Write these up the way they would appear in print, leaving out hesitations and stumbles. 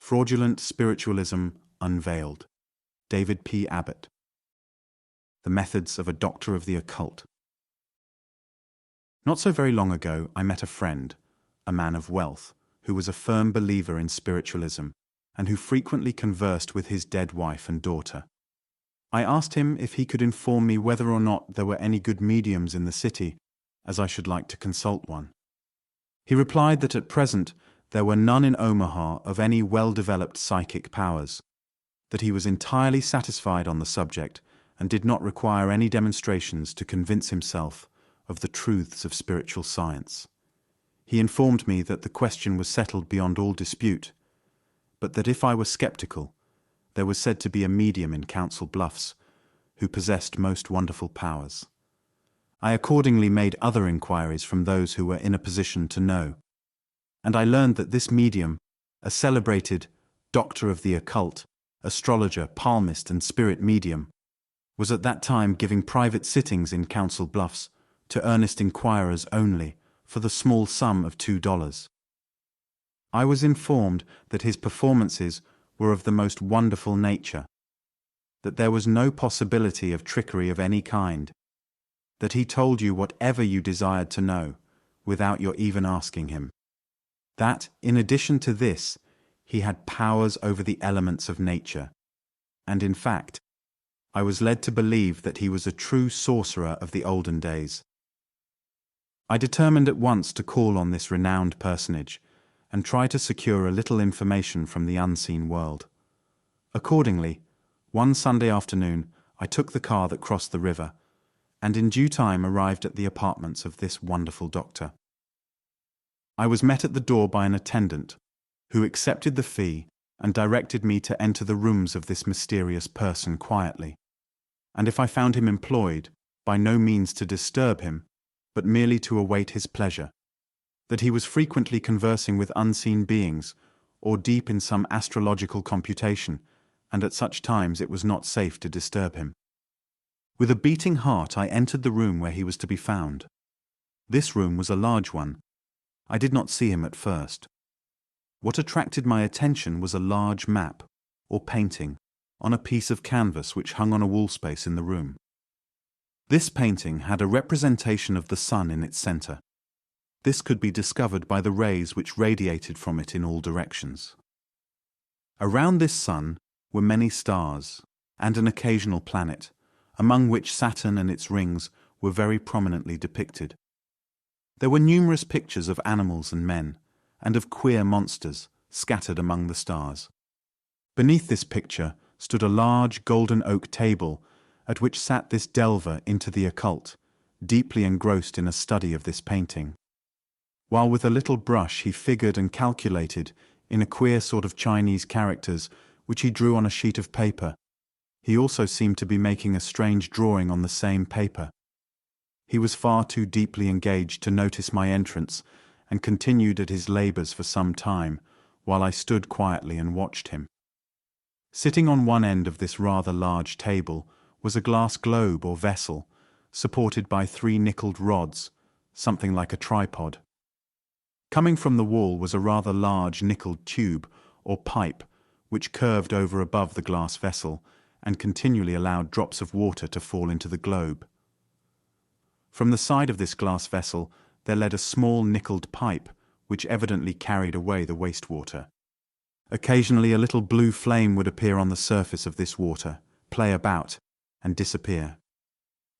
Fraudulent Spiritualism Unveiled, David P. Abbott. The Methods of a Doctor of the Occult. Not so very long ago, I met a friend, a man of wealth, who was a firm believer in spiritualism and who frequently conversed with his dead wife and daughter. I asked him if he could inform me whether or not there were any good mediums in the city, as I should like to consult one. He replied that at present there were none in Omaha of any well-developed psychic powers, that he was entirely satisfied on the subject and did not require any demonstrations to convince himself of the truths of spiritual science. He informed me that the question was settled beyond all dispute, but that if I were skeptical, there was said to be a medium in Council Bluffs who possessed most wonderful powers. I accordingly made other inquiries from those who were in a position to know, and I learned that this medium, a celebrated doctor of the occult, astrologer, palmist, and spirit medium, was at that time giving private sittings in Council Bluffs to earnest inquirers only for the small sum of $2. I was informed that his performances were of the most wonderful nature, that there was no possibility of trickery of any kind, that he told you whatever you desired to know without your even asking him, that, in addition to this, he had powers over the elements of nature, and in fact, I was led to believe that he was a true sorcerer of the olden days. I determined at once to call on this renowned personage and try to secure a little information from the unseen world. Accordingly, one Sunday afternoon, I took the car that crossed the river, and in due time arrived at the apartments of this wonderful doctor. I was met at the door by an attendant, who accepted the fee and directed me to enter the rooms of this mysterious person quietly, and if I found him employed, by no means to disturb him, but merely to await his pleasure, that he was frequently conversing with unseen beings, or deep in some astrological computation, and at such times it was not safe to disturb him. With a beating heart I entered the room where he was to be found. This room was a large one. I did not see him at first. What attracted my attention was a large map, or painting, on a piece of canvas which hung on a wall space in the room. This painting had a representation of the sun in its center. This could be discovered by the rays which radiated from it in all directions. Around this sun were many stars, and an occasional planet, among which Saturn and its rings were very prominently depicted. There were numerous pictures of animals and men, and of queer monsters scattered among the stars. Beneath this picture stood a large golden oak table at which sat this delver into the occult, deeply engrossed in a study of this painting, while with a little brush he figured and calculated in a queer sort of Chinese characters which he drew on a sheet of paper. He also seemed to be making a strange drawing on the same paper. He was far too deeply engaged to notice my entrance, and continued at his labors for some time, while I stood quietly and watched him. Sitting on one end of this rather large table was a glass globe or vessel, supported by 3 nickeled rods, something like a tripod. Coming from the wall was a rather large nickeled tube, or pipe, which curved over above the glass vessel, and continually allowed drops of water to fall into the globe. From the side of this glass vessel there led a small nickeled pipe, which evidently carried away the wastewater. Occasionally a little blue flame would appear on the surface of this water, play about, and disappear.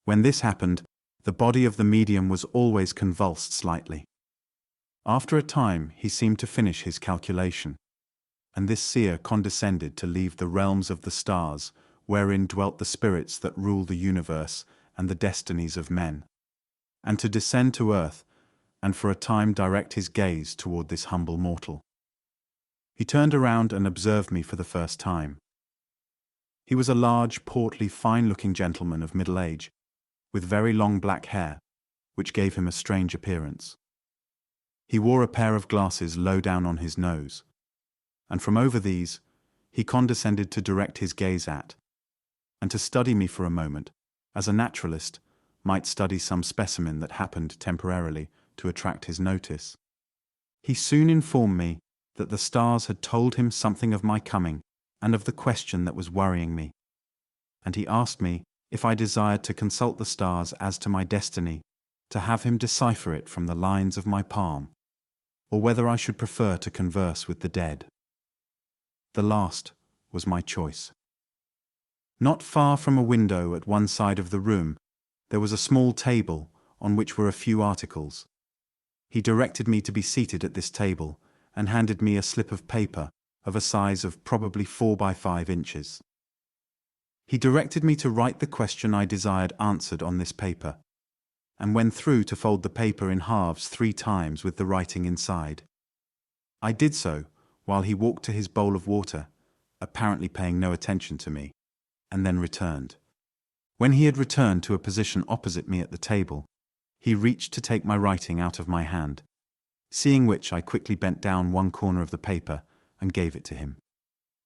When this happened, the body of the medium was always convulsed slightly. After a time he seemed to finish his calculation, and this seer condescended to leave the realms of the stars, wherein dwelt the spirits that rule the universe and the destinies of men, and to descend to earth, and for a time direct his gaze toward this humble mortal. He turned around and observed me for the first time. He was a large, portly, fine-looking gentleman of middle age, with very long black hair, which gave him a strange appearance. He wore a pair of glasses low down on his nose, and from over these he condescended to direct his gaze at, and to study me for a moment, as a naturalist might study some specimen that happened temporarily to attract his notice. He soon informed me that the stars had told him something of my coming and of the question that was worrying me. And he asked me if I desired to consult the stars as to my destiny, to have him decipher it from the lines of my palm, or whether I should prefer to converse with the dead. The last was my choice. Not far from a window at one side of the room, there was a small table on which were a few articles. He directed me to be seated at this table and handed me a slip of paper of a size of probably 4 by 5 inches. He directed me to write the question I desired answered on this paper, and went through to fold the paper in halves 3 times with the writing inside. I did so while he walked to his bowl of water, apparently paying no attention to me, and then returned. When he had returned to a position opposite me at the table, he reached to take my writing out of my hand, seeing which I quickly bent down one corner of the paper and gave it to him.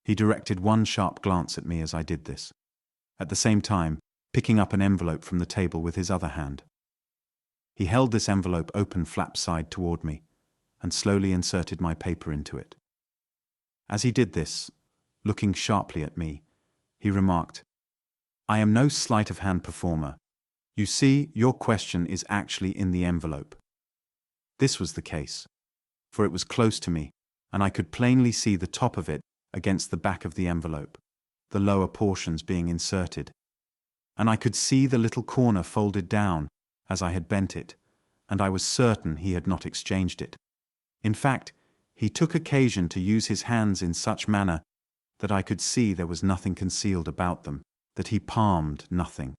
He directed one sharp glance at me as I did this, at the same time picking up an envelope from the table with his other hand. He held this envelope open flap side toward me and slowly inserted my paper into it. As he did this, looking sharply at me, he remarked, "I am no sleight of hand performer. You see, your question is actually in the envelope." This was the case, for it was close to me, and I could plainly see the top of it against the back of the envelope, the lower portions being inserted, and I could see the little corner folded down as I had bent it, and I was certain he had not exchanged it. In fact, he took occasion to use his hands in such manner that I could see there was nothing concealed about them, that he palmed nothing,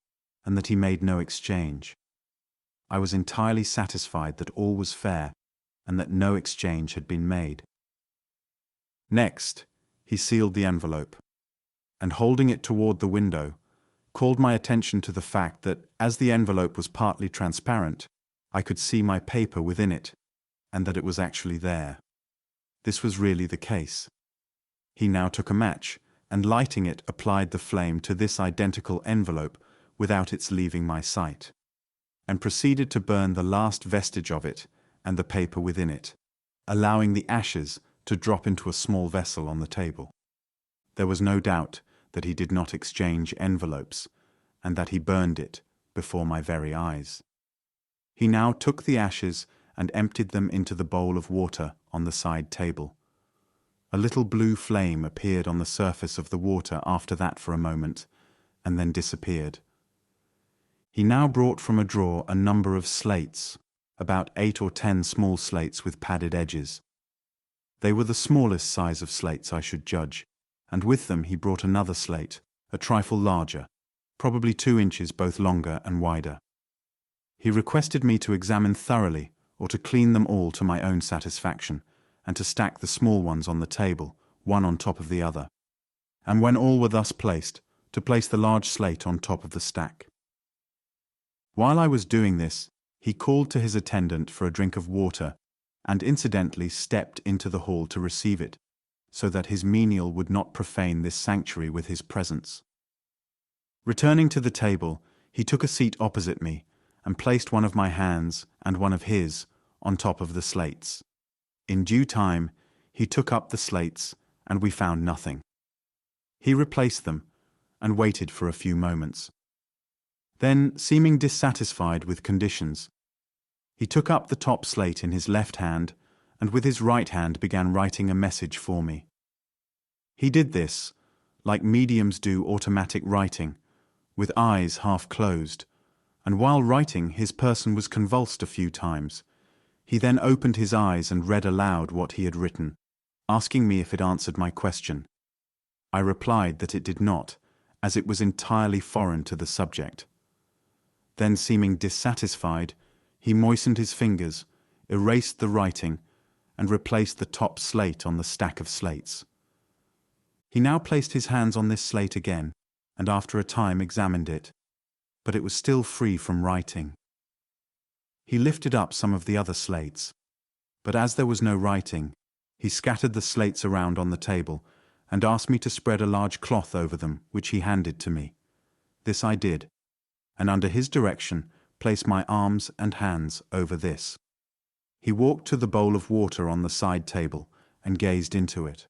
and that he made no exchange. I was entirely satisfied that all was fair, and that no exchange had been made. Next, he sealed the envelope, and holding it toward the window, called my attention to the fact that, as the envelope was partly transparent, I could see my paper within it, and that it was actually there. This was really the case. He now took a match, and lighting it, applied the flame to this identical envelope without its leaving my sight, and proceeded to burn the last vestige of it and the paper within it, allowing the ashes to drop into a small vessel on the table. There was no doubt that he did not exchange envelopes, and that he burned it before my very eyes. He now took the ashes and emptied them into the bowl of water on the side table. A little blue flame appeared on the surface of the water after that for a moment, and then disappeared. He now brought from a drawer a number of slates, about 8 or 10 small slates with padded edges. They were the smallest size of slates, I should judge, and with them he brought another slate, a trifle larger, probably 2 inches both longer and wider. He requested me to examine thoroughly, or to clean them all to my own satisfaction, and to stack the small ones on the table, one on top of the other, and when all were thus placed, to place the large slate on top of the stack. While I was doing this, he called to his attendant for a drink of water, and incidentally stepped into the hall to receive it, so that his menial would not profane this sanctuary with his presence. Returning to the table, he took a seat opposite me, and placed one of my hands and one of his on top of the slates. In due time, he took up the slates, and we found nothing. He replaced them, and waited for a few moments. Then, seeming dissatisfied with conditions, he took up the top slate in his left hand, and with his right hand began writing a message for me. He did this, like mediums do automatic writing, with eyes half closed, and while writing his person was convulsed a few times. He then opened his eyes and read aloud what he had written, asking me if it answered my question. I replied that it did not, as it was entirely foreign to the subject. Then, seeming dissatisfied, he moistened his fingers, erased the writing, and replaced the top slate on the stack of slates. He now placed his hands on this slate again, and after a time examined it, but it was still free from writing. He lifted up some of the other slates, but as there was no writing, he scattered the slates around on the table and asked me to spread a large cloth over them, which he handed to me. This I did, and under his direction placed my arms and hands over this. He walked to the bowl of water on the side table and gazed into it.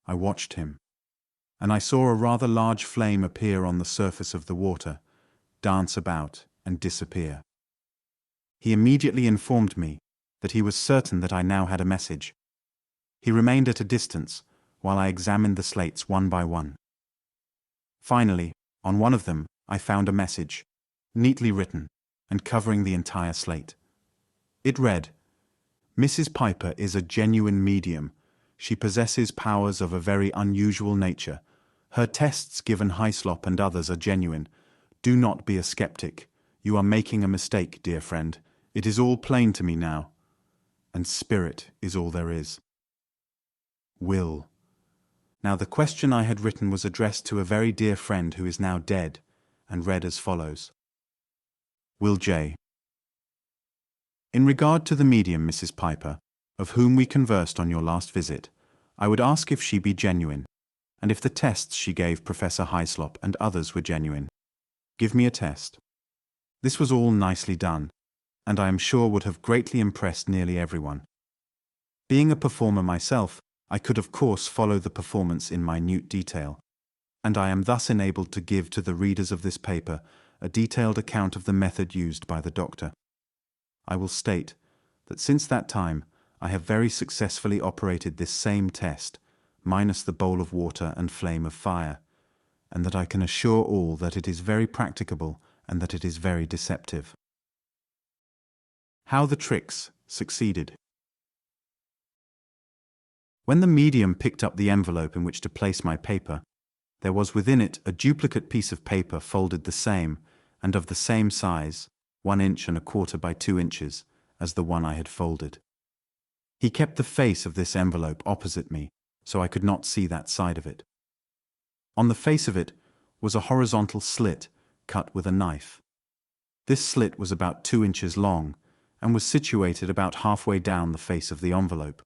I watched him, and I saw a rather large flame appear on the surface of the water, dance about, and disappear. He immediately informed me that he was certain that I now had a message. He remained at a distance while I examined the slates one by one. Finally, on one of them, I found a message, neatly written and covering the entire slate. It read, "Mrs. Piper is a genuine medium. She possesses powers of a very unusual nature. Her tests given Hyslop and others are genuine. Do not be a skeptic. You are making a mistake, dear friend. It is all plain to me now. And spirit is all there is." Will. Now the question I had written was addressed to a very dear friend who is now dead, and read as follows. Will J. In regard to the medium Mrs. Piper, of whom we conversed on your last visit, I would ask if she be genuine, and if the tests she gave Professor Hyslop and others were genuine. Give me a test. This was all nicely done, and I am sure would have greatly impressed nearly everyone. Being a performer myself, I could of course follow the performance in minute detail, and I am thus enabled to give to the readers of this paper a detailed account of the method used by the doctor. I will state that since that time I have very successfully operated this same test, minus the bowl of water and flame of fire, and that I can assure all that it is very practicable and that it is very deceptive. How the tricks succeeded. When the medium picked up the envelope in which to place my paper, there was within it a duplicate piece of paper folded the same, and of the same size, 1 inch and a quarter by 2 inches, as the one I had folded. He kept the face of this envelope opposite me, so I could not see that side of it. On the face of it was a horizontal slit cut with a knife. This slit was about 2 inches long, and was situated about halfway down the face of the envelope.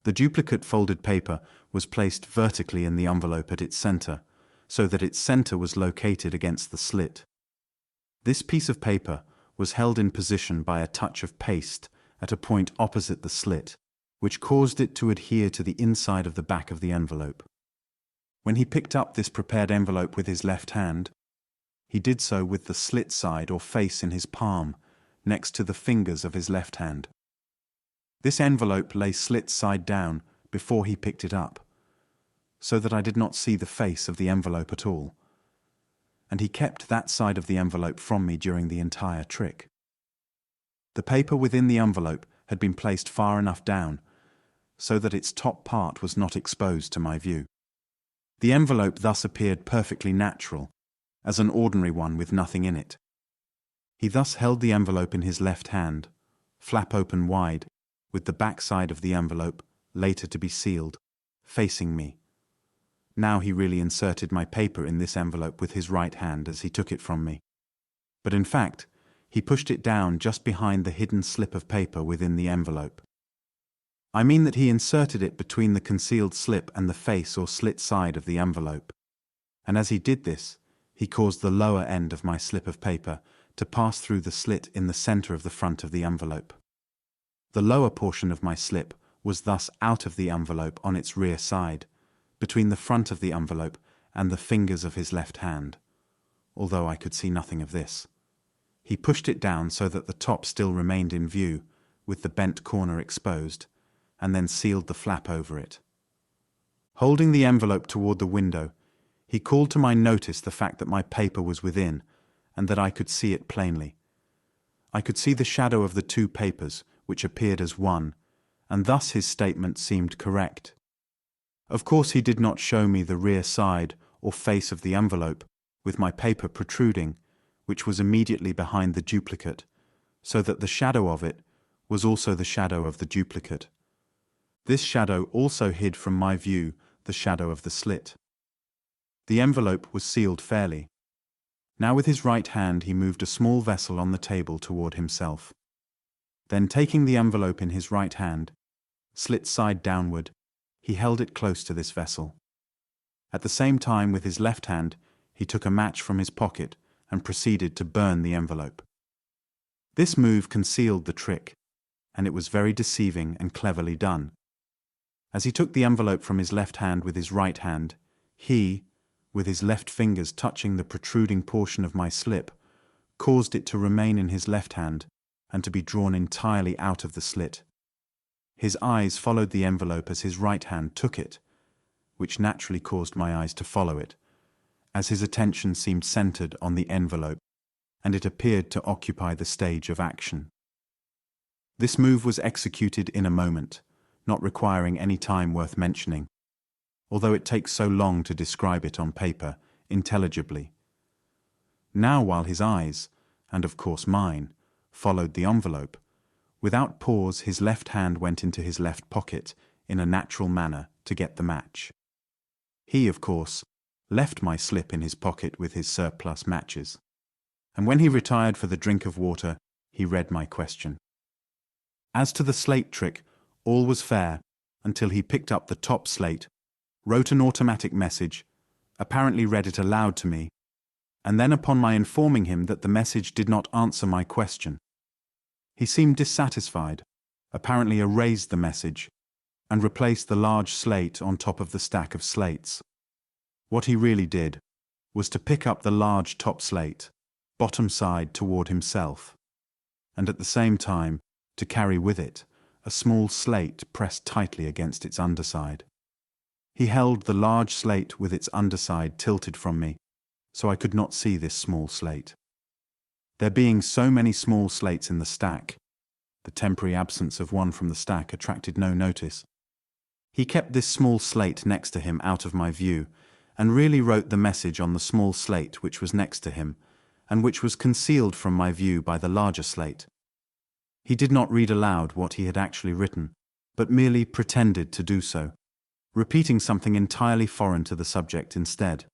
The duplicate folded paper was placed vertically in the envelope at its center, so that its center was located against the slit. This piece of paper was held in position by a touch of paste at a point opposite the slit, which caused it to adhere to the inside of the back of the envelope. When he picked up this prepared envelope with his left hand, he did so with the slit side or face in his palm, next to the fingers of his left hand. This envelope lay slit side down before he picked it up, so that I did not see the face of the envelope at all, and he kept that side of the envelope from me during the entire trick. The paper within the envelope had been placed far enough down, so that its top part was not exposed to my view. The envelope thus appeared perfectly natural, as an ordinary one with nothing in it. He thus held the envelope in his left hand, flap open wide, with the back side of the envelope, later to be sealed, facing me. Now he really inserted my paper in this envelope with his right hand as he took it from me. But in fact, he pushed it down just behind the hidden slip of paper within the envelope. I mean that he inserted it between the concealed slip and the face or slit side of the envelope. And as he did this, he caused the lower end of my slip of paper to pass through the slit in the center of the front of the envelope. The lower portion of my slip was thus out of the envelope on its rear side, between the front of the envelope and the fingers of his left hand, although I could see nothing of this. He pushed it down so that the top still remained in view, with the bent corner exposed, and then sealed the flap over it. Holding the envelope toward the window, he called to my notice the fact that my paper was within, and that I could see it plainly. I could see the shadow of the two papers, which appeared as one, and thus his statement seemed correct. Of course he did not show me the rear side or face of the envelope, with my paper protruding, which was immediately behind the duplicate, so that the shadow of it was also the shadow of the duplicate. This shadow also hid from my view the shadow of the slit. The envelope was sealed fairly. Now with his right hand he moved a small vessel on the table toward himself. Then taking the envelope in his right hand, slit side downward, he held it close to this vessel. At the same time with his left hand he took a match from his pocket and proceeded to burn the envelope. This move concealed the trick, and it was very deceiving and cleverly done. As he took the envelope from his left hand with his right hand, he, with his left fingers touching the protruding portion of my slip, caused it to remain in his left hand and to be drawn entirely out of the slit. His eyes followed the envelope as his right hand took it, which naturally caused my eyes to follow it, as his attention seemed centered on the envelope, and it appeared to occupy the stage of action. This move was executed in a moment, not requiring any time worth mentioning, although it takes so long to describe it on paper, intelligibly. Now while his eyes, and of course mine, followed the envelope, without pause his left hand went into his left pocket in a natural manner to get the match. He, of course, left my slip in his pocket with his surplus matches, and when he retired for the drink of water, he read my question. As to the slate trick, all was fair until he picked up the top slate, wrote an automatic message, apparently read it aloud to me, and then upon my informing him that the message did not answer my question, he seemed dissatisfied, apparently erased the message, and replaced the large slate on top of the stack of slates. What he really did was to pick up the large top slate, bottom side toward himself, and at the same time to carry with it a small slate pressed tightly against its underside. He held the large slate with its underside tilted from me, so I could not see this small slate. There being so many small slates in the stack, the temporary absence of one from the stack attracted no notice. He kept this small slate next to him out of my view, and really wrote the message on the small slate which was next to him, and which was concealed from my view by the larger slate. He did not read aloud what he had actually written, but merely pretended to do so, repeating something entirely foreign to the subject instead.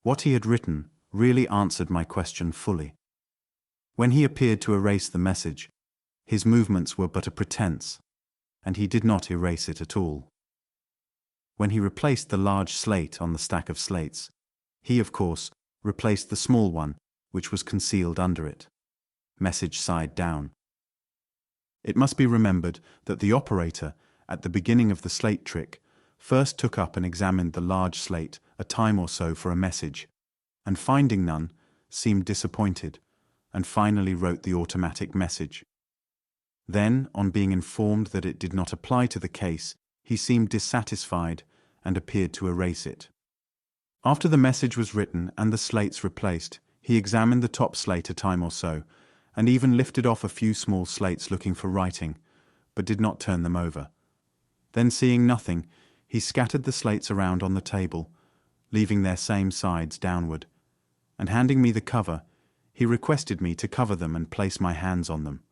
What he had written really answered my question fully. When he appeared to erase the message, his movements were but a pretense, and he did not erase it at all. When he replaced the large slate on the stack of slates, he, of course, replaced the small one, which was concealed under it, message side down. It must be remembered that the operator, at the beginning of the slate trick, first took up and examined the large slate a time or so for a message, and finding none, seemed disappointed, and finally wrote the automatic message. Then, on being informed that it did not apply to the case, he seemed dissatisfied and appeared to erase it. After the message was written and the slates replaced, he examined the top slate a time or so, and even lifted off a few small slates looking for writing, but did not turn them over. Then, seeing nothing, he scattered the slates around on the table, leaving their same sides downward, and handing me the cover, he requested me to cover them and place my hands on them.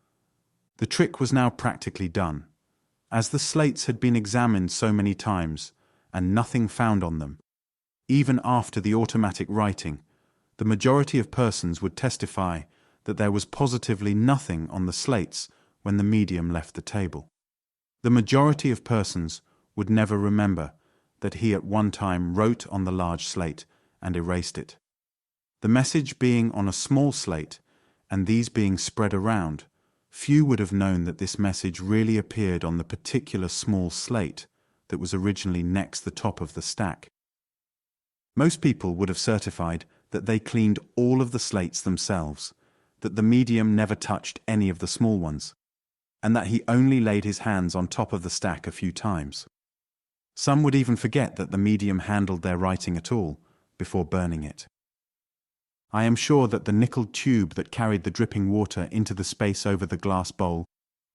The trick was now practically done. As the slates had been examined so many times, and nothing found on them, even after the automatic writing, the majority of persons would testify that there was positively nothing on the slates when the medium left the table. The majority of persons would never remember that he at one time wrote on the large slate and erased it. The message being on a small slate, and these being spread around, few would have known that this message really appeared on the particular small slate that was originally next the top of the stack. Most people would have certified that they cleaned all of the slates themselves, that the medium never touched any of the small ones, and that he only laid his hands on top of the stack a few times. Some would even forget that the medium handled their writing at all before burning it. I am sure that the nickel tube that carried the dripping water into the space over the glass bowl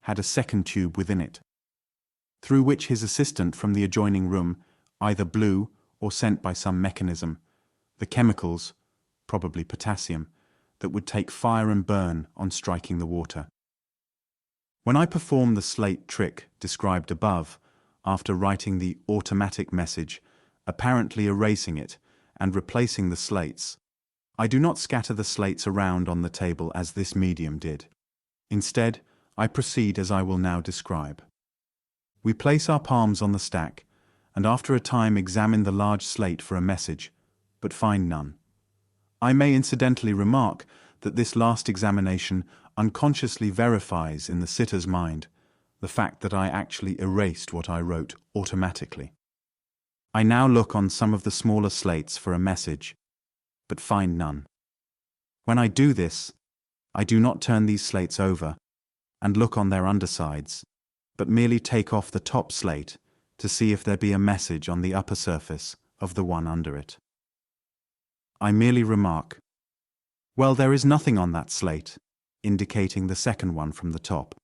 had a second tube within it, through which his assistant from the adjoining room either blew or sent by some mechanism the chemicals, probably potassium, that would take fire and burn on striking the water. When I performed the slate trick described above, after writing the automatic message, apparently erasing it and replacing the slates, I do not scatter the slates around on the table as this medium did. Instead, I proceed as I will now describe. We place our palms on the stack, and after a time examine the large slate for a message, but find none. I may incidentally remark that this last examination unconsciously verifies in the sitter's mind the fact that I actually erased what I wrote automatically. I now look on some of the smaller slates for a message, but find none. When I do this, I do not turn these slates over and look on their undersides, but merely take off the top slate to see if there be a message on the upper surface of the one under it. I merely remark, "Well, there is nothing on that slate," indicating the second one from the top,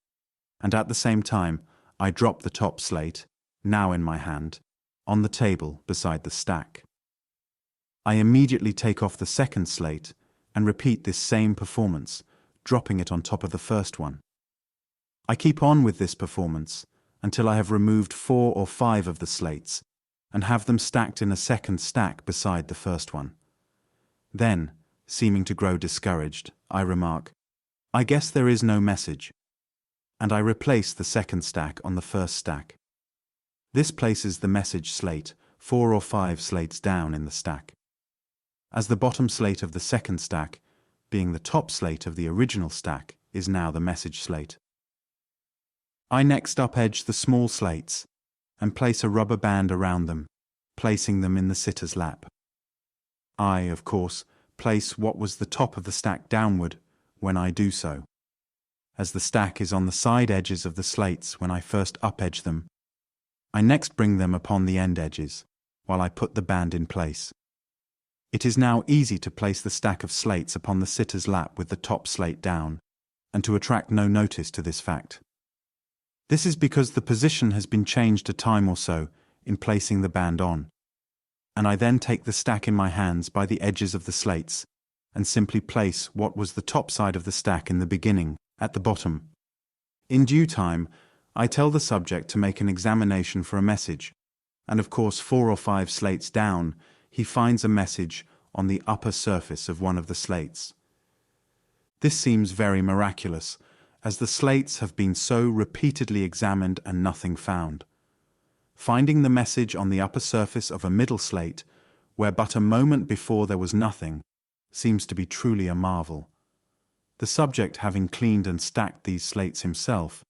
and at the same time I drop the top slate, now in my hand, on the table beside the stack. I immediately take off the second slate and repeat this same performance, dropping it on top of the first one. I keep on with this performance until I have removed 4 or 5 of the slates and have them stacked in a second stack beside the first one. Then, seeming to grow discouraged, I remark, "I guess there is no message," and I replace the second stack on the first stack. This places the message slate 4 or 5 slates down in the stack. As the bottom slate of the second stack, being the top slate of the original stack, is now the message slate. I next up-edge the small slates and place a rubber band around them, placing them in the sitter's lap. I, of course, place what was the top of the stack downward when I do so. As the stack is on the side edges of the slates when I first up-edge them, I next bring them upon the end edges, while I put the band in place. It is now easy to place the stack of slates upon the sitter's lap with the top slate down, and to attract no notice to this fact. This is because the position has been changed a time or so in placing the band on, and I then take the stack in my hands by the edges of the slates, and simply place what was the top side of the stack in the beginning, at the bottom. In due time, I tell the subject to make an examination for a message, and of course 4 or 5 slates down, he finds a message on the upper surface of one of the slates. This seems very miraculous, as the slates have been so repeatedly examined and nothing found. Finding the message on the upper surface of a middle slate, where but a moment before there was nothing, seems to be truly a marvel. The subject, having cleaned and stacked these slates himself,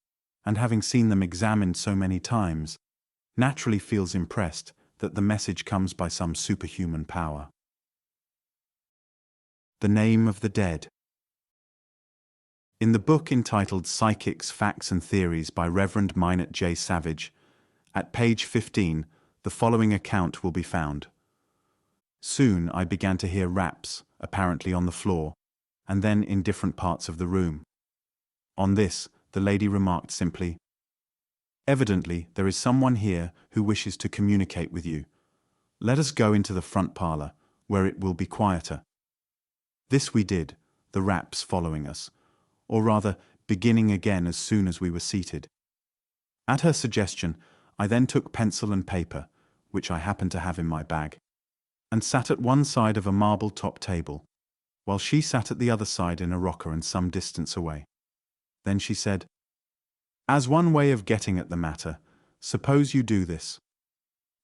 and having seen them examined so many times, naturally feels impressed that the message comes by some superhuman power. The Name of the Dead. In the book entitled Psychics, Facts and Theories by Reverend Minot J. Savage, at page 15, the following account will be found. Soon I began to hear raps, apparently on the floor, and then in different parts of the room. On this, the lady remarked simply, "Evidently, there is someone here who wishes to communicate with you. Let us go into the front parlor, where it will be quieter." This we did, the raps following us, or rather, beginning again as soon as we were seated. At her suggestion, I then took pencil and paper, which I happened to have in my bag, and sat at one side of a marble-top table, while she sat at the other side in a rocker and some distance away. Then she said, "As one way of getting at the matter, suppose you do this.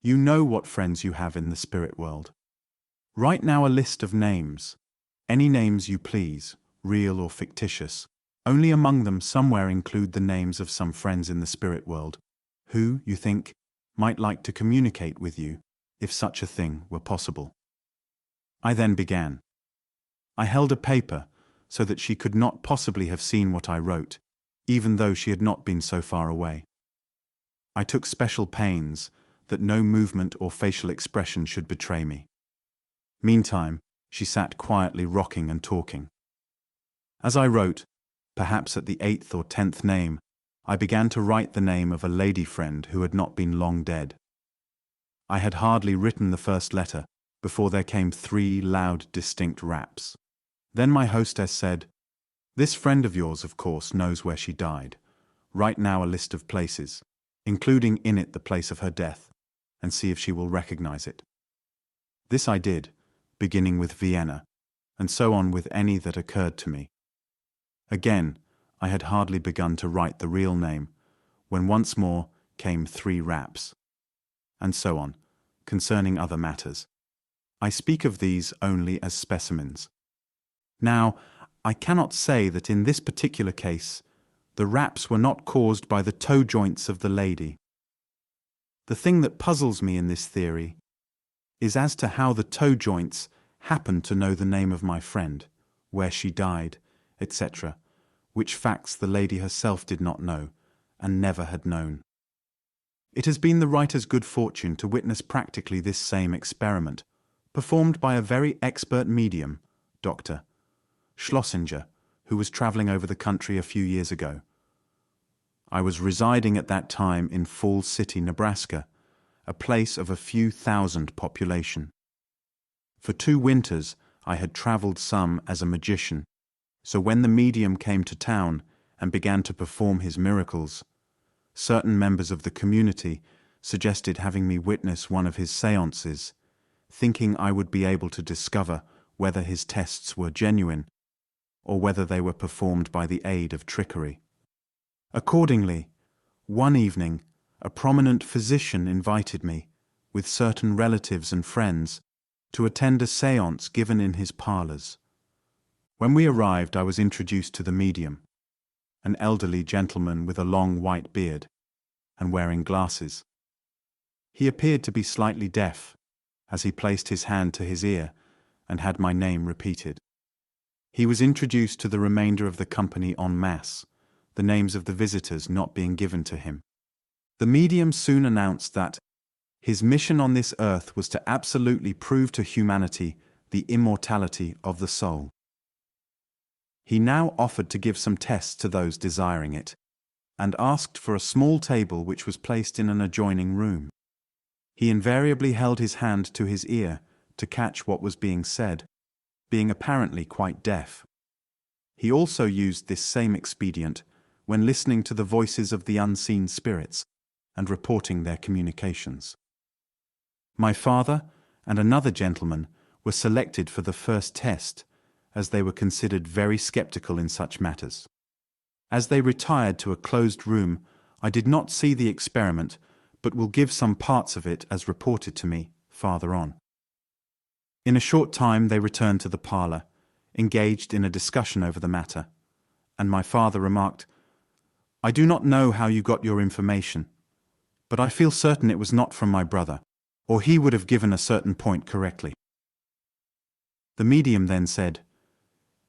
You know what friends you have in the spirit world. Write now a list of names, any names you please, real or fictitious. Only among them somewhere include the names of some friends in the spirit world, who, you think, might like to communicate with you, if such a thing were possible." I then began. I held a paper so that she could not possibly have seen what I wrote, even though she had not been so far away. I took special pains that no movement or facial expression should betray me. Meantime, she sat quietly rocking and talking. As I wrote, perhaps at the 8th or 10th name, I began to write the name of a lady friend who had not been long dead. I had hardly written the first letter before there came 3 loud, distinct raps. Then my hostess said, "This friend of yours, of course, knows where she died. Write now a list of places, including in it the place of her death, and see if she will recognize it." This I did, beginning with Vienna, and so on with any that occurred to me. Again, I had hardly begun to write the real name, when once more came 3 raps, and so on, concerning other matters. I speak of these only as specimens. Now, I cannot say that in this particular case, The raps were not caused by the toe joints of the lady. The thing that puzzles me in this theory is as to how the toe joints happened to know the name of my friend, where she died, etc., which facts the lady herself did not know, and never had known. It has been the writer's good fortune to witness practically this same experiment, performed by a very expert medium, Dr. Schlosinger, who was traveling over the country a few years ago. I was residing at that time in Falls City, Nebraska, a place of a few thousand population. For 2 winters I had traveled some as a magician, so when the medium came to town and began to perform his miracles, certain members of the community suggested having me witness one of his séances, thinking I would be able to discover whether his tests were genuine or whether they were performed by the aid of trickery. Accordingly, one evening, a prominent physician invited me, with certain relatives and friends, to attend a séance given in his parlors. When we arrived, I was introduced to the medium, an elderly gentleman with a long white beard and wearing glasses. He appeared to be slightly deaf, as he placed his hand to his ear and had my name repeated. He was introduced to the remainder of the company en masse, the names of the visitors not being given to him. The medium soon announced that his mission on this earth was to absolutely prove to humanity the immortality of the soul. He now offered to give some tests to those desiring it, and asked for a small table which was placed in an adjoining room. He invariably held his hand to his ear to catch what was being said, being apparently quite deaf. He also used this same expedient when listening to the voices of the unseen spirits and reporting their communications. My father and another gentleman were selected for the first test, as they were considered very skeptical in such matters. As they retired to a closed room, I did not see the experiment, but will give some parts of it as reported to me farther on. In a short time they returned to the parlor, engaged in a discussion over the matter, and my father remarked, "I do not know how you got your information, but I feel certain it was not from my brother, or he would have given a certain point correctly." The medium then said,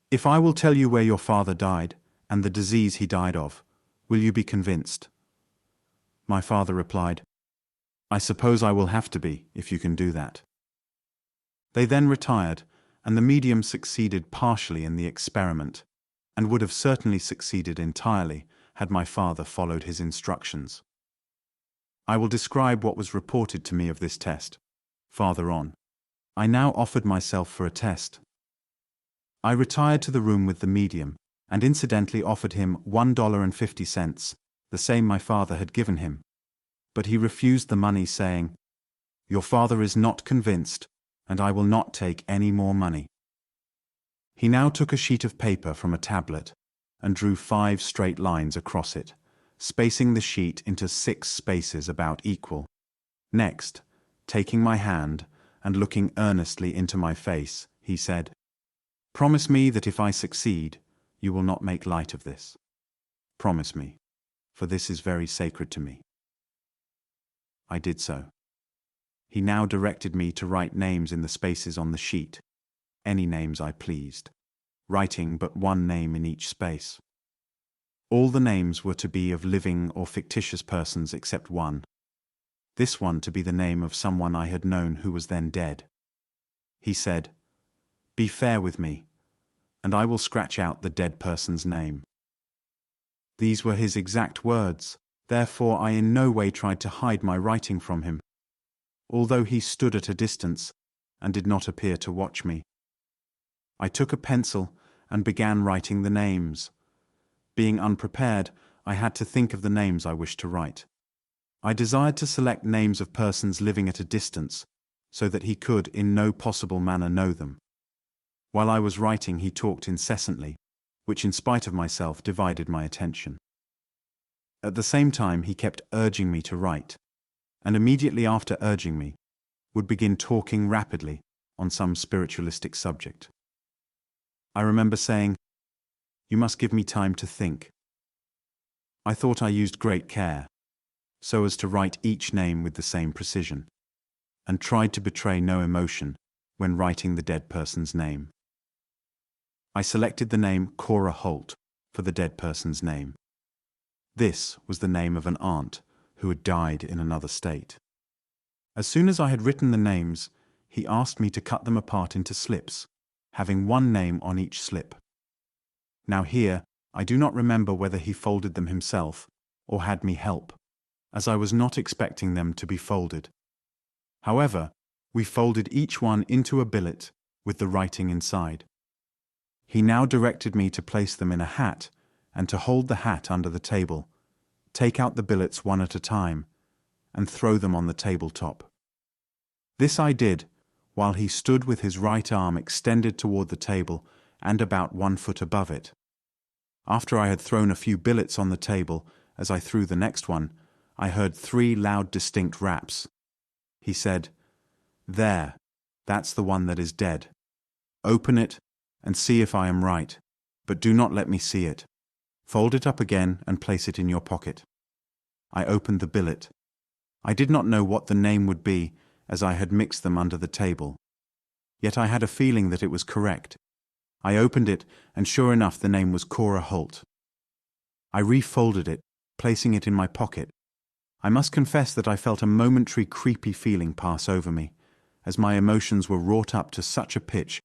"If I will tell you where your father died, and the disease he died of, will you be convinced?" My father replied, "I suppose I will have to be, if you can do that." They then retired, and the medium succeeded partially in the experiment, and would have certainly succeeded entirely had my father followed his instructions. I will describe what was reported to me of this test farther on. I now offered myself for a test. I retired to the room with the medium, and incidentally offered him $1.50, the same my father had given him. But he refused the money, saying, "Your father is not convinced, and I will not take any more money." He now took a sheet of paper from a tablet and drew 5 straight lines across it, spacing the sheet into 6 spaces about equal. Next, taking my hand and looking earnestly into my face, he said, "Promise me that if I succeed, you will not make light of this. Promise me, for this is very sacred to me." I did so. He now directed me to write names in the spaces on the sheet, any names I pleased, writing but one name in each space. All the names were to be of living or fictitious persons except one, this one to be the name of someone I had known who was then dead. He said, "Be fair with me, and I will scratch out the dead person's name." These were his exact words, therefore I in no way tried to hide my writing from him, although he stood at a distance and did not appear to watch me. I took a pencil and began writing the names. Being unprepared, I had to think of the names I wished to write. I desired to select names of persons living at a distance, so that he could in no possible manner know them. While I was writing, he talked incessantly, which in spite of myself divided my attention. At the same time, he kept urging me to write, and immediately after urging me, would begin talking rapidly on some spiritualistic subject. I remember saying, "You must give me time to think." I thought I used great care, so as to write each name with the same precision, and tried to betray no emotion when writing the dead person's name. I selected the name Cora Holt for the dead person's name. This was the name of an aunt who had died in another state. As soon as I had written the names, he asked me to cut them apart into slips, having one name on each slip. Now here, I do not remember whether he folded them himself or had me help, as I was not expecting them to be folded. However, we folded each one into a billet with the writing inside. He now directed me to place them in a hat and to hold the hat under the table, take out the billets one at a time, and throw them on the tabletop. This I did while he stood with his right arm extended toward the table and about 1 foot above it. After I had thrown a few billets on the table, as I threw the next one, I heard 3 loud distinct raps. He said, "There, that's the one that is dead. Open it and see if I am right, but do not let me see it. Fold it up again and place it in your pocket." I opened the billet. I did not know what the name would be, as I had mixed them under the table. Yet I had a feeling that it was correct. I opened it, and sure enough the name was Cora Holt. I refolded it, placing it in my pocket. I must confess that I felt a momentary creepy feeling pass over me, as my emotions were wrought up to such a pitch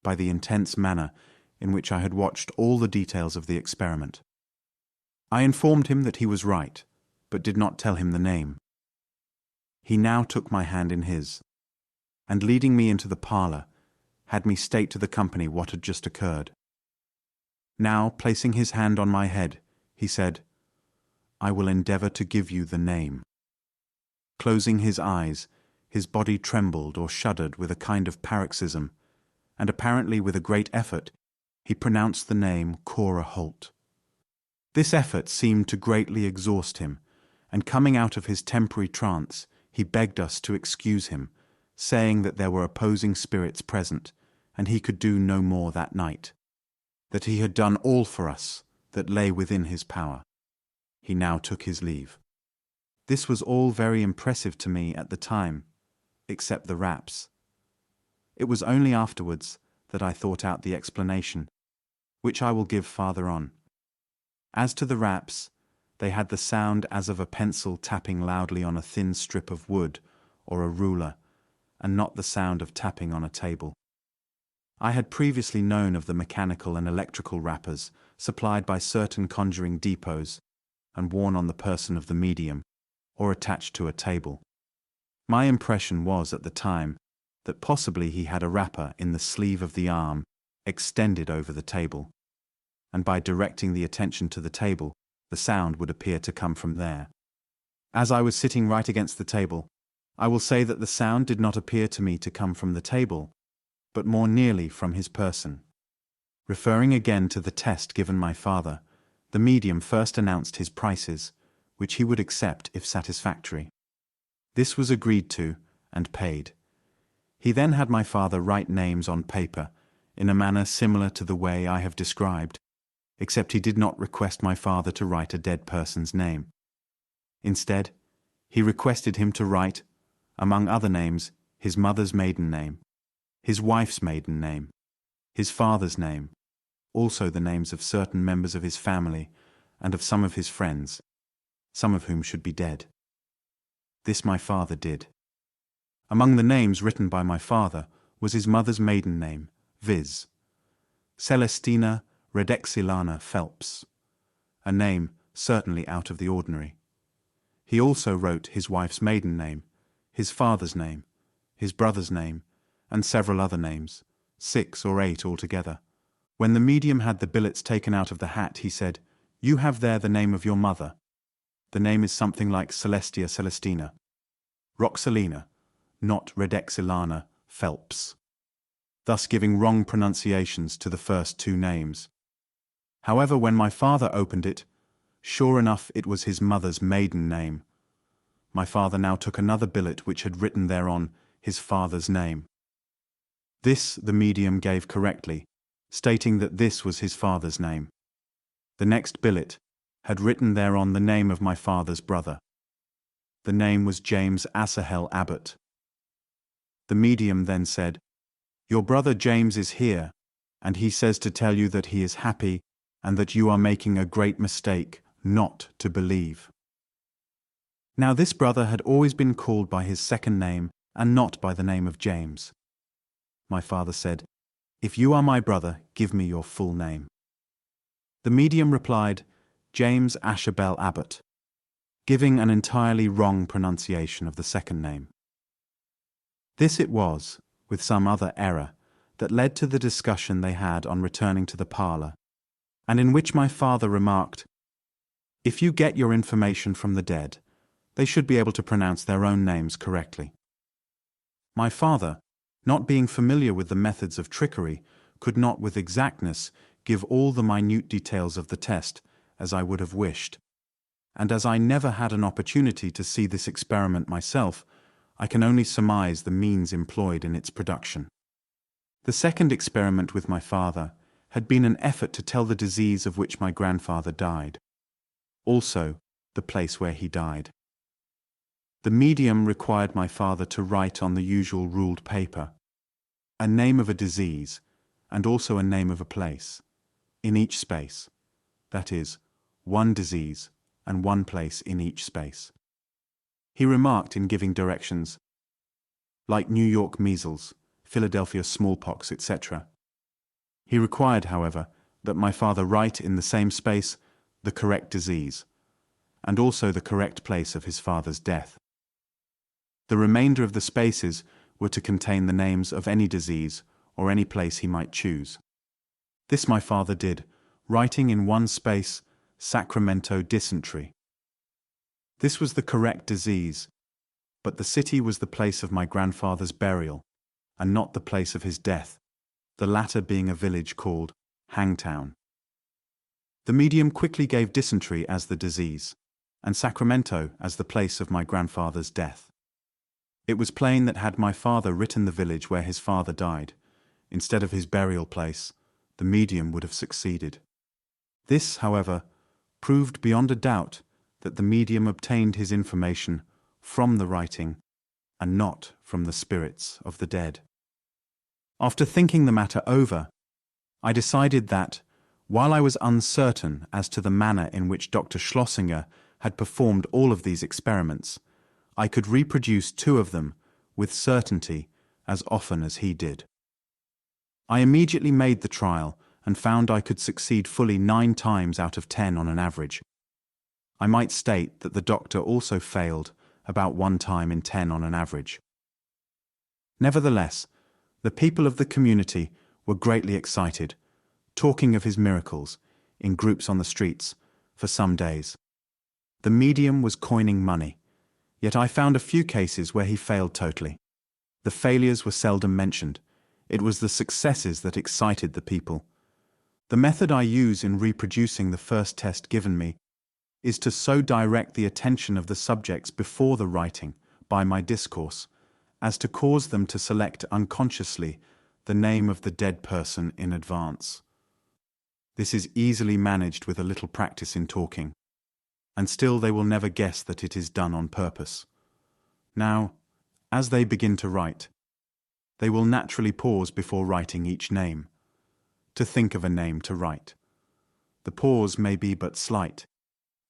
by the intense manner in which I had watched all the details of the experiment. I informed him that he was right, but did not tell him the name. He now took my hand in his, and leading me into the parlor, had me state to the company what had just occurred. Now, placing his hand on my head, he said, "I will endeavor to give you the name." Closing his eyes, his body trembled or shuddered with a kind of paroxysm, and apparently with a great effort, he pronounced the name Cora Holt. This effort seemed to greatly exhaust him, and coming out of his temporary trance, he begged us to excuse him, saying that there were opposing spirits present, and he could do no more that night, that he had done all for us that lay within his power. He now took his leave. This was all very impressive to me at the time, except the raps. It was only afterwards that I thought out the explanation, which I will give farther on. As to the raps, they had the sound as of a pencil tapping loudly on a thin strip of wood or a ruler, and not the sound of tapping on a table. I had previously known of the mechanical and electrical rappers supplied by certain conjuring depots and worn on the person of the medium or attached to a table. My impression was at the time that possibly he had a rapper in the sleeve of the arm extended over the table, and by directing the attention to the table, the sound would appear to come from there. As I was sitting right against the table, I will say that the sound did not appear to me to come from the table, but more nearly from his person. Referring again to the test given my father, the medium first announced his prices, which he would accept if satisfactory. This was agreed to and paid. He then had my father write names on paper in a manner similar to the way I have described, except he did not request my father to write a dead person's name. Instead, he requested him to write, among other names, his mother's maiden name, his wife's maiden name, his father's name, also the names of certain members of his family and of some of his friends, some of whom should be dead. This my father did. Among the names written by my father was his mother's maiden name, viz. Celestina Redexilana Phelps, a name certainly out of the ordinary. He also wrote his wife's maiden name, his father's name, his brother's name, and several other names, 6 or 8 altogether. When the medium had the billets taken out of the hat, he said, "You have there the name of your mother. The name is something like Celestia Celestina. Roxalina, not Redexilana Phelps," thus giving wrong pronunciations to the first 2 names. However, when my father opened it, sure enough it was his mother's maiden name. My father now took another billet which had written thereon his father's name. This the medium gave correctly, stating that this was his father's name. The next billet, had written thereon the name of my father's brother. The name was James Asahel Abbott. The medium then said, "Your brother James is here, and he says to tell you that he is happy and that you are making a great mistake not to believe." Now this brother had always been called by his second name and not by the name of James. My father said, "If you are my brother, give me your full name." The medium replied, "James Asahel Abbott," giving an entirely wrong pronunciation of the second name. This it was, with some other error, that led to the discussion they had on returning to the parlour, and in which my father remarked, "If you get your information from the dead, they should be able to pronounce their own names correctly." My father, not being familiar with the methods of trickery, could not with exactness give all the minute details of the test as I would have wished, and as I never had an opportunity to see this experiment myself, I can only surmise the means employed in its production. The second experiment with my father had been an effort to tell the disease of which my grandfather died, also the place where he died. The medium required my father to write on the usual ruled paper a name of a disease and also a name of a place, in each space, that is, one disease and one place in each space. He remarked in giving directions, like New York measles, Philadelphia smallpox, etc. He required, however, that my father write in the same space the correct disease, and also the correct place of his father's death. The remainder of the spaces were to contain the names of any disease or any place he might choose. This my father did, writing in one space, Sacramento dysentery. This was the correct disease, but the city was the place of my grandfather's burial, and not the place of his death, the latter being a village called Hangtown. The medium quickly gave dysentery as the disease, and Sacramento as the place of my grandfather's death. It was plain that had my father written the village where his father died, instead of his burial place, the medium would have succeeded. This, however, proved beyond a doubt that the medium obtained his information from the writing and not from the spirits of the dead. After thinking the matter over, I decided that, while I was uncertain as to the manner in which Dr. Schlosinger had performed all of these experiments, I could reproduce 2 of them with certainty as often as he did. I immediately made the trial and found I could succeed fully 9 times out of 10 on an average. I might state that the doctor also failed about 1 time in 10 on an average. Nevertheless, the people of the community were greatly excited, talking of his miracles in groups on the streets for some days. The medium was coining money, yet I found a few cases where he failed totally. The failures were seldom mentioned. It was the successes that excited the people. The method I use in reproducing the first test given me is to so direct the attention of the subjects before the writing by my discourse as to cause them to select unconsciously the name of the dead person in advance. This is easily managed with a little practice in talking, and still they will never guess that it is done on purpose. Now, as they begin to write, they will naturally pause before writing each name, to think of a name to write. The pause may be but slight,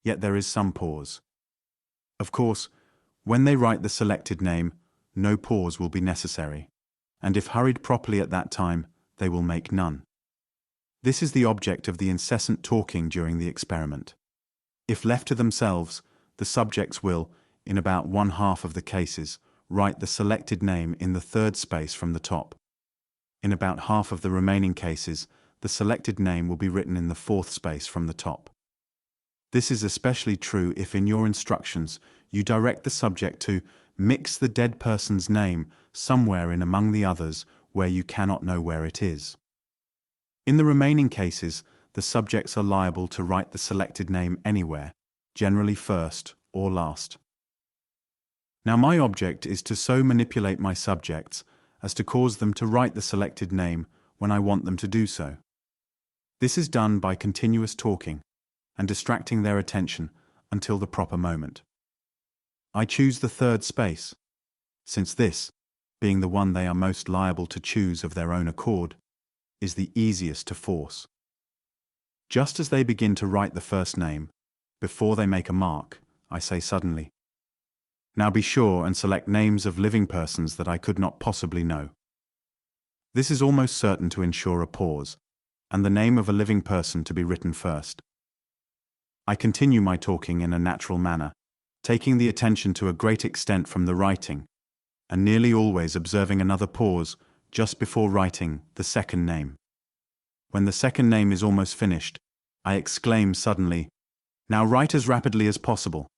yet there is some pause. Of course, when they write the selected name, no pause will be necessary, and if hurried properly at that time, they will make none. This is the object of the incessant talking during the experiment. If left to themselves, the subjects will, in about 1/2 of the cases, write the selected name in the 3rd space from the top. In about 1/2 of the remaining cases, the selected name will be written in the 4th space from the top. This is especially true if in your instructions you direct the subject to mix the dead person's name somewhere in among the others where you cannot know where it is. In the remaining cases, the subjects are liable to write the selected name anywhere, generally first or last. Now my object is to so manipulate my subjects as to cause them to write the selected name when I want them to do so. This is done by continuous talking, and distracting their attention until the proper moment. I choose the third space, since this, being the one they are most liable to choose of their own accord, is the easiest to force. Just as they begin to write the first name, before they make a mark, I say suddenly, "Now be sure and select names of living persons that I could not possibly know." This is almost certain to ensure a pause, and the name of a living person to be written first. I continue my talking in a natural manner, taking the attention to a great extent from the writing, and nearly always observing another pause just before writing the second name. When the second name is almost finished, I exclaim suddenly, "Now write as rapidly as possible."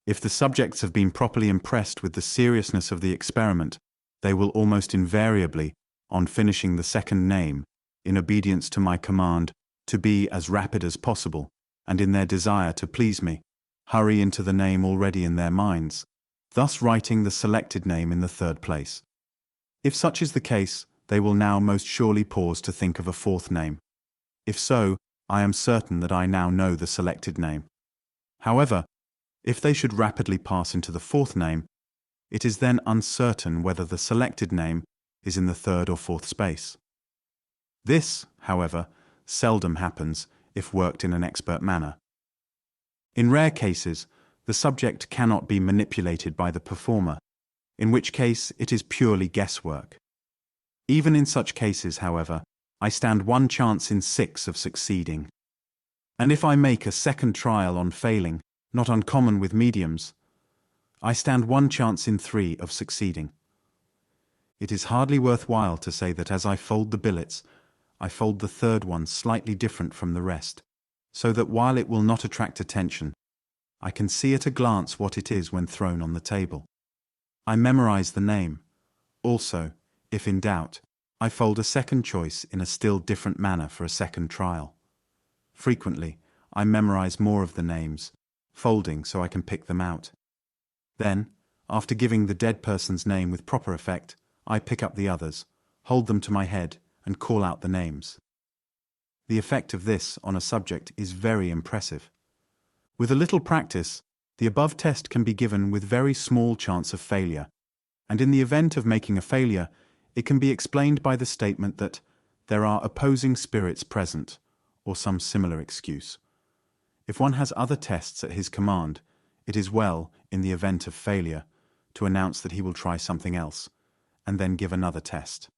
If the subjects have been properly impressed with the seriousness of the experiment, they will almost invariably, on finishing the second name, in obedience to my command to be as rapid as possible, and in their desire to please me, hurry into the name already in their minds, thus writing the selected name in the third place. If such is the case, they will now most surely pause to think of a fourth name. If so, I am certain that I now know the selected name. However, if they should rapidly pass into the fourth name, it is then uncertain whether the selected name is in the third or fourth space. This, however, seldom happens if worked in an expert manner. In rare cases, the subject cannot be manipulated by the performer, in which case it is purely guesswork. Even in such cases, however, I stand 1 chance in 6 of succeeding. And if I make a second trial on failing, not uncommon with mediums, I stand 1 chance in 3 of succeeding. It is hardly worthwhile to say that as I fold the billets, I fold the third one slightly different from the rest, so that while it will not attract attention, I can see at a glance what it is when thrown on the table. I memorize the name. Also, if in doubt, I fold a second choice in a still different manner for a second trial. Frequently, I memorize more of the names, folding so I can pick them out. Then, after giving the dead person's name with proper effect, I pick up the others, hold them to my head, and call out the names. The effect of this on a subject is very impressive. With a little practice, the above test can be given with very small chance of failure, and in the event of making a failure, it can be explained by the statement that there are opposing spirits present, or some similar excuse. If one has other tests at his command, it is well, in the event of failure, to announce that he will try something else, and then give another test.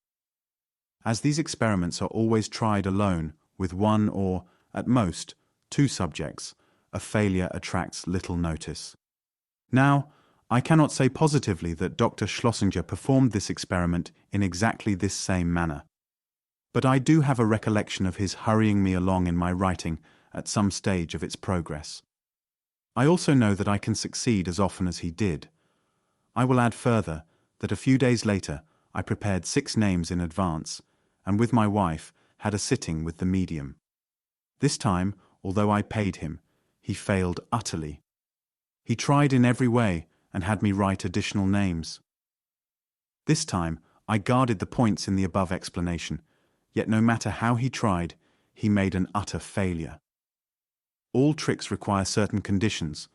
As these experiments are always tried alone with 1 or, at most, 2 subjects, a failure attracts little notice. Now, I cannot say positively that Dr. Schlosinger performed this experiment in exactly this same manner, but I do have a recollection of his hurrying me along in my writing at some stage of its progress. I also know that I can succeed as often as he did. I will add further that a few days later I prepared 6 names in advance, and with my wife had a sitting with the medium. This time, although I paid him, he failed utterly. He tried in every way and had me write additional names. This time I guarded the points in the above explanation, yet no matter how he tried, he made an utter failure. All tricks require certain conditions,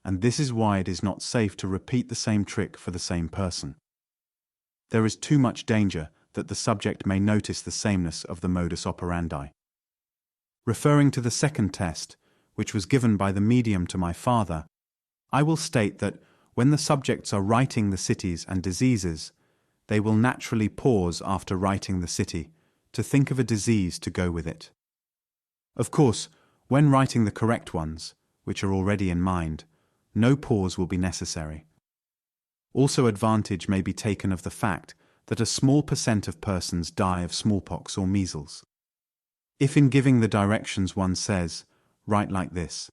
and this is why it is not safe to repeat the same trick for the same person. There is too much danger that the subject may notice the sameness of the modus operandi. Referring to the second test, which was given by the medium to my father, I will state that when the subjects are writing the cities and diseases, they will naturally pause after writing the city to think of a disease to go with it. Of course, when writing the correct ones, which are already in mind, no pause will be necessary. Also, advantage may be taken of the fact that a small % of persons die of smallpox or measles. If in giving the directions one says, write like this,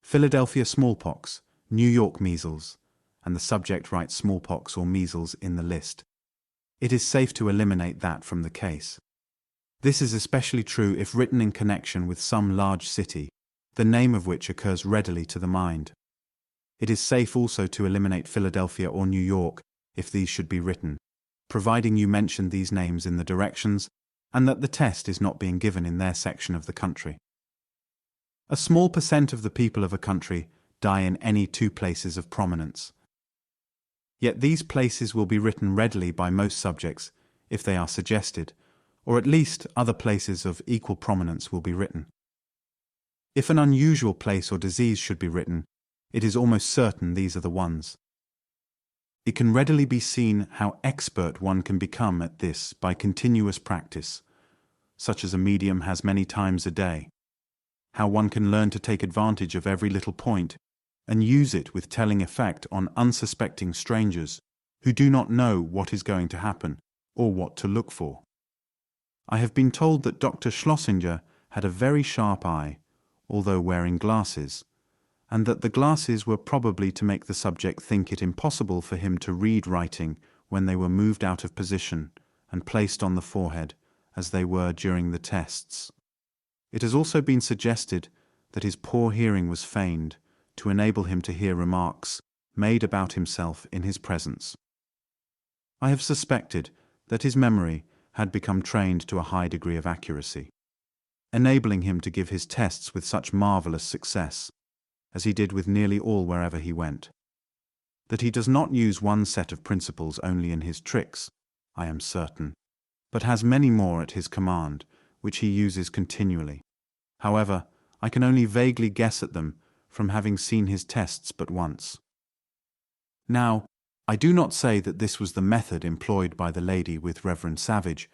Philadelphia smallpox, New York measles, and the subject writes smallpox or measles in the list, it is safe to eliminate that from the case. This is especially true if written in connection with some large city, the name of which occurs readily to the mind. It is safe also to eliminate Philadelphia or New York if these should be written, providing you mention these names in the directions and that the test is not being given in their section of the country. A small percent of the people of a country die in any two places of prominence. Yet these places will be written readily by most subjects if they are suggested, or at least other places of equal prominence will be written. If an unusual place or disease should be written, it is almost certain these are the ones. It can readily be seen how expert one can become at this by continuous practice, such as a medium has many times a day. How one can learn to take advantage of every little point and use it with telling effect on unsuspecting strangers who do not know what is going to happen or what to look for. I have been told that Dr. Schlosinger had a very sharp eye, although wearing glasses, and that the glasses were probably to make the subject think it impossible for him to read writing when they were moved out of position and placed on the forehead, as they were during the tests. It has also been suggested that his poor hearing was feigned to enable him to hear remarks made about himself in his presence. I have suspected that his memory had become trained to a high degree of accuracy, enabling him to give his tests with such marvelous success, as he did with nearly all wherever he went. That he does not use one set of principles only in his tricks, I am certain, but has many more at his command, which he uses continually. However, I can only vaguely guess at them from having seen his tests but once. Now, I do not say that this was the method employed by the lady with Reverend Savage,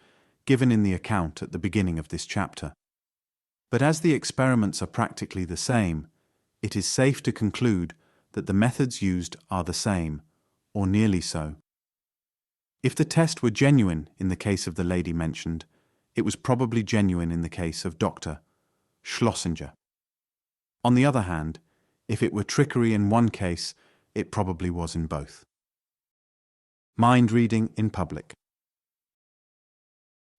given in the account at the beginning of this chapter. But as the experiments are practically the same, it is safe to conclude that the methods used are the same, or nearly so. If the test were genuine in the case of the lady mentioned, it was probably genuine in the case of Dr. Schlosinger. On the other hand, if it were trickery in one case, it probably was in both. Mind reading in public.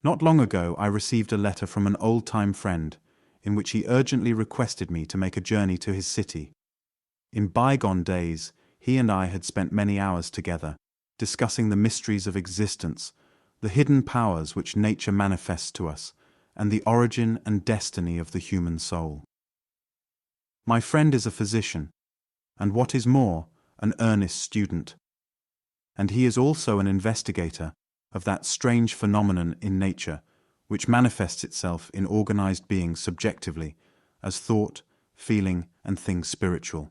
Not long ago I received a letter from an old-time friend in which he urgently requested me to make a journey to his city. In bygone days, he and I had spent many hours together, discussing the mysteries of existence, the hidden powers which nature manifests to us, and the origin and destiny of the human soul. My friend is a physician, and what is more, an earnest student. And he is also an investigator of that strange phenomenon in nature which manifests itself in organized beings subjectively as thought, feeling, and things spiritual.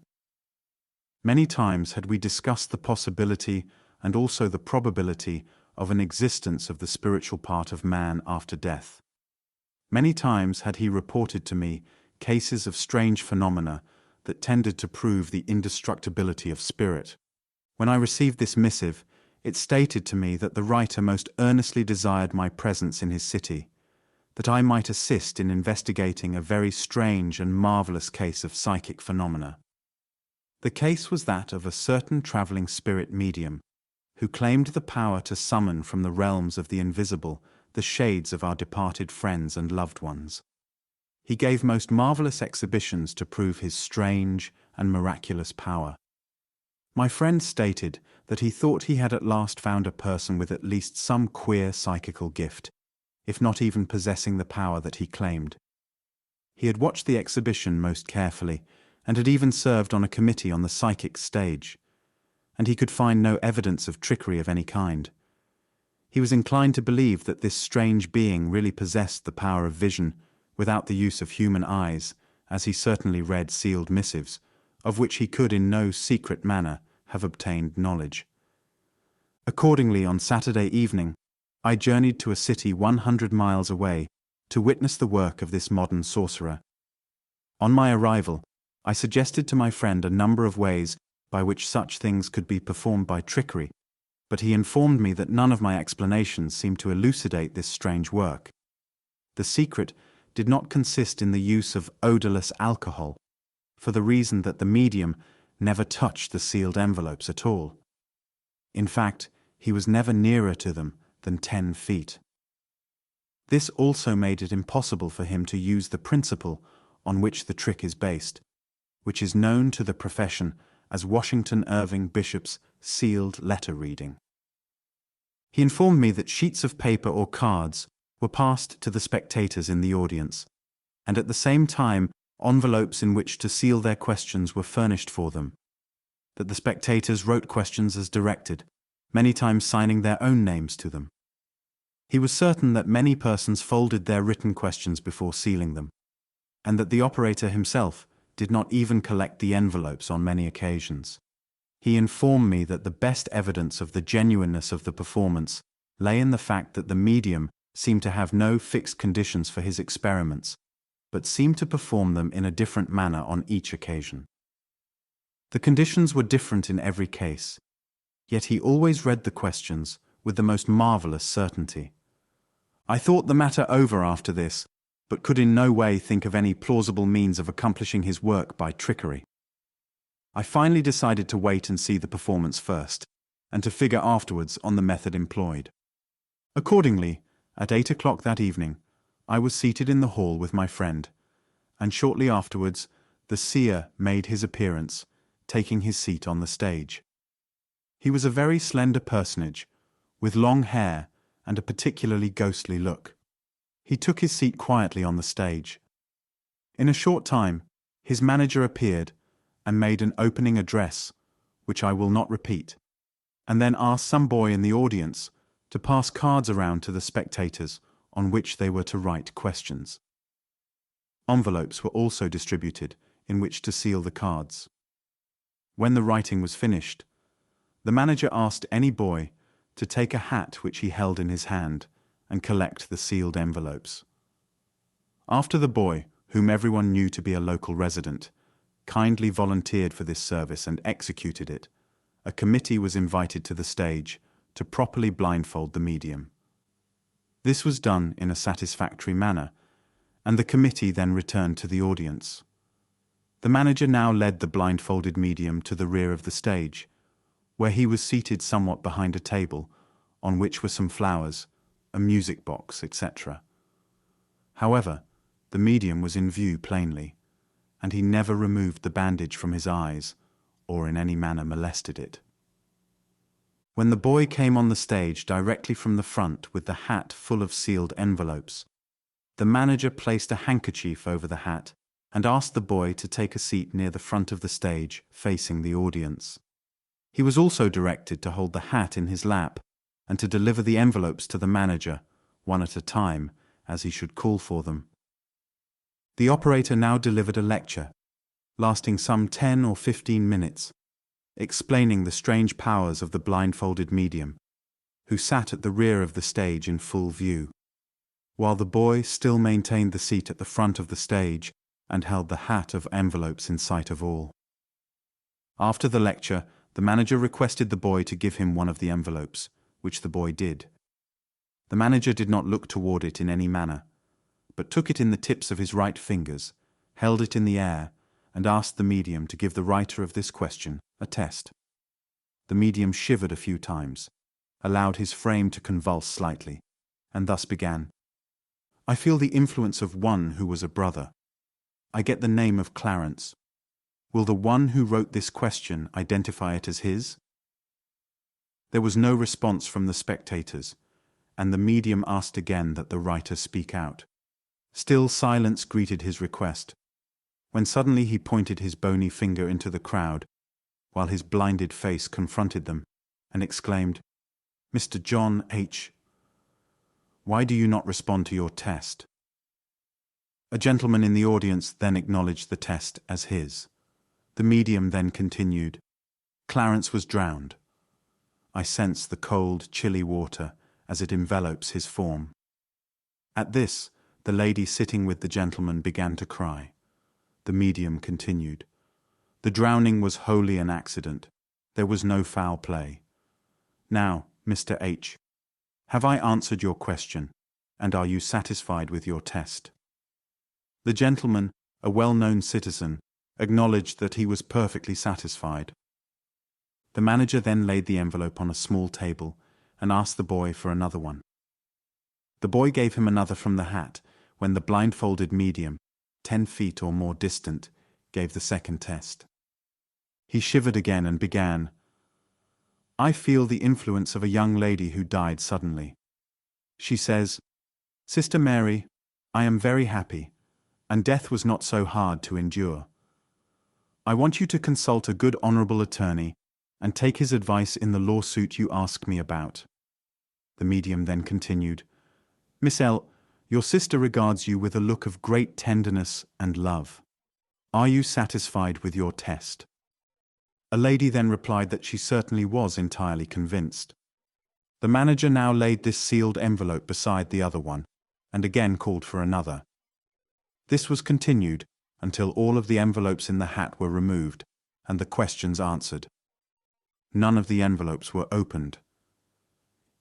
Many times had we discussed the possibility and also the probability of an existence of the spiritual part of man after death. Many times had he reported to me cases of strange phenomena that tended to prove the indestructibility of spirit. When I received this missive, it stated to me that the writer most earnestly desired my presence in his city, that I might assist in investigating a very strange and marvelous case of psychic phenomena. The case was that of a certain traveling spirit medium, who claimed the power to summon from the realms of the invisible the shades of our departed friends and loved ones. He gave most marvelous exhibitions to prove his strange and miraculous power. My friend stated that he thought he had at last found a person with at least some queer psychical gift, if not even possessing the power that he claimed. He had watched the exhibition most carefully, and had even served on a committee on the psychic stage, and he could find no evidence of trickery of any kind. He was inclined to believe that this strange being really possessed the power of vision without the use of human eyes, as he certainly read sealed missives, of which he could in no secret manner have obtained knowledge. Accordingly, on Saturday evening, I journeyed to a city 100 miles away to witness the work of this modern sorcerer. On my arrival, I suggested to my friend a number of ways by which such things could be performed by trickery, but he informed me that none of my explanations seemed to elucidate this strange work. The secret did not consist in the use of odorless alcohol, for the reason that the medium never touched the sealed envelopes at all. In fact, he was never nearer to them than 10 feet. This also made it impossible for him to use the principle on which the trick is based, which is known to the profession as Washington Irving Bishop's sealed letter reading. He informed me that sheets of paper or cards were passed to the spectators in the audience, and at the same time Envelopes in which to seal their questions were furnished for them. That the spectators wrote questions as directed, many times signing their own names to them. He was certain that many persons folded their written questions before sealing them, and that the operator himself did not even collect the envelopes on many occasions. He informed me that the best evidence of the genuineness of the performance lay in the fact that the medium seemed to have no fixed conditions for his experiments, but seemed to perform them in a different manner on each occasion. The conditions were different in every case, yet he always read the questions with the most marvelous certainty. I thought the matter over after this, but could in no way think of any plausible means of accomplishing his work by trickery. I finally decided to wait and see the performance first, and to figure afterwards on the method employed. Accordingly, at 8 o'clock that evening, I was seated in the hall with my friend, and shortly afterwards the seer made his appearance, taking his seat on the stage. He was a very slender personage, with long hair and a particularly ghostly look. He took his seat quietly on the stage. In a short time, his manager appeared and made an opening address, which I will not repeat, and then asked some boy in the audience to pass cards around to the spectators on which they were to write questions. Envelopes were also distributed in which to seal the cards. When the writing was finished, the manager asked any boy to take a hat which he held in his hand and collect the sealed envelopes. After the boy, whom everyone knew to be a local resident, kindly volunteered for this service and executed it, a committee was invited to the stage to properly blindfold the medium. This was done in a satisfactory manner, and the committee then returned to the audience. The manager now led the blindfolded medium to the rear of the stage, where he was seated somewhat behind a table, on which were some flowers, a music box, etc. However, the medium was in view plainly, and he never removed the bandage from his eyes, or in any manner molested it. When the boy came on the stage directly from the front with the hat full of sealed envelopes, the manager placed a handkerchief over the hat and asked the boy to take a seat near the front of the stage, facing the audience. He was also directed to hold the hat in his lap and to deliver the envelopes to the manager, one at a time, as he should call for them. The operator now delivered a lecture, lasting some 10 or 15 minutes, explaining the strange powers of the blindfolded medium, who sat at the rear of the stage in full view, while the boy still maintained the seat at the front of the stage and held the hat of envelopes in sight of all. After the lecture, the manager requested the boy to give him one of the envelopes, which the boy did. The manager did not look toward it in any manner, but took it in the tips of his right fingers, held it in the air, and asked the medium to give the writer of this question a test. The medium shivered a few times, allowed his frame to convulse slightly, and thus began. I feel the influence of one who was a brother. I get the name of Clarence. Will the one who wrote this question identify it as his? There was no response from the spectators, and the medium asked again that the writer speak out. Still silence greeted his request, when suddenly he pointed his bony finger into the crowd, while his blinded face confronted them, and exclaimed, "Mr. John H., why do you not respond to your test?" A gentleman in the audience then acknowledged the test as his. The medium then continued, "Clarence was drowned. I sense the cold, chilly water as it envelops his form." At this, the lady sitting with the gentleman began to cry. The medium continued, "The drowning was wholly an accident. There was no foul play. Now, Mr. H., have I answered your question, and are you satisfied with your test?" The gentleman, a well-known citizen, acknowledged that he was perfectly satisfied. The manager then laid the envelope on a small table and asked the boy for another one. The boy gave him another from the hat when the blindfolded medium, 10 feet or more distant, gave the second test. He shivered again and began, "I feel the influence of a young lady who died suddenly. She says, 'Sister Mary, I am very happy. and death was not so hard to endure. I want you to consult a good honorable attorney and take his advice in the lawsuit you ask me about." The medium then continued, "Miss L., your sister regards you with a look of great tenderness and love. Are you satisfied with your test?" A lady then replied that she certainly was entirely convinced. The manager now laid this sealed envelope beside the other one, and again called for another. This was continued until all of the envelopes in the hat were removed and the questions answered. None of the envelopes were opened.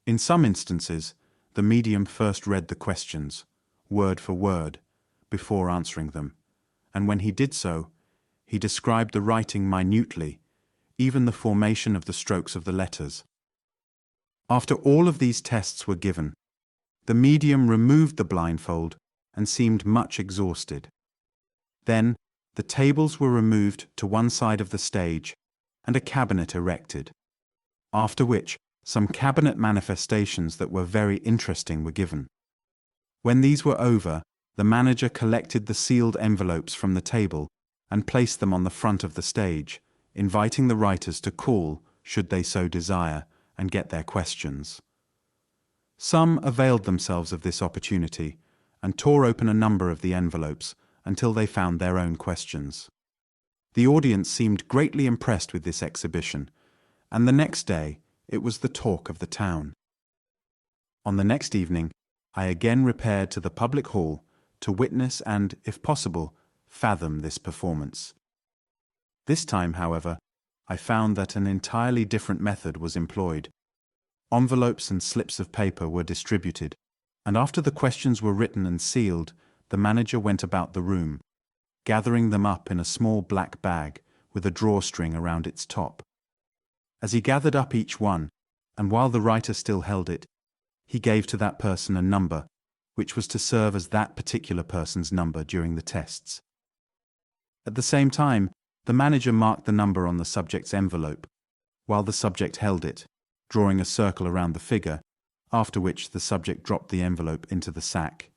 In some instances, the medium first read the questions, word for word, before answering them, and when he did so, he described the writing minutely, even the formation of the strokes of the letters. After all of these tests were given, the medium removed the blindfold and seemed much exhausted. Then, the tables were removed to one side of the stage and a cabinet erected, after which some cabinet manifestations that were very interesting were given. When these were over, the manager collected the sealed envelopes from the table and placed them on the front of the stage, inviting the writers to call, should they so desire, and get their questions. Some availed themselves of this opportunity and tore open a number of the envelopes until they found their own questions. The audience seemed greatly impressed with this exhibition, and the next day it was the talk of the town. On the next evening, I again repaired to the public hall to witness and, if possible, fathom this performance. This time, however, I found that an entirely different method was employed. Envelopes and slips of paper were distributed, and after the questions were written and sealed, the manager went about the room, gathering them up in a small black bag with a drawstring around its top. As he gathered up each one, and while the writer still held it, he gave to that person a number, which was to serve as that particular person's number during the tests. At the same time, the manager marked the number on the subject's envelope, while the subject held it, drawing a circle around the figure, after which the subject dropped the envelope into the sack.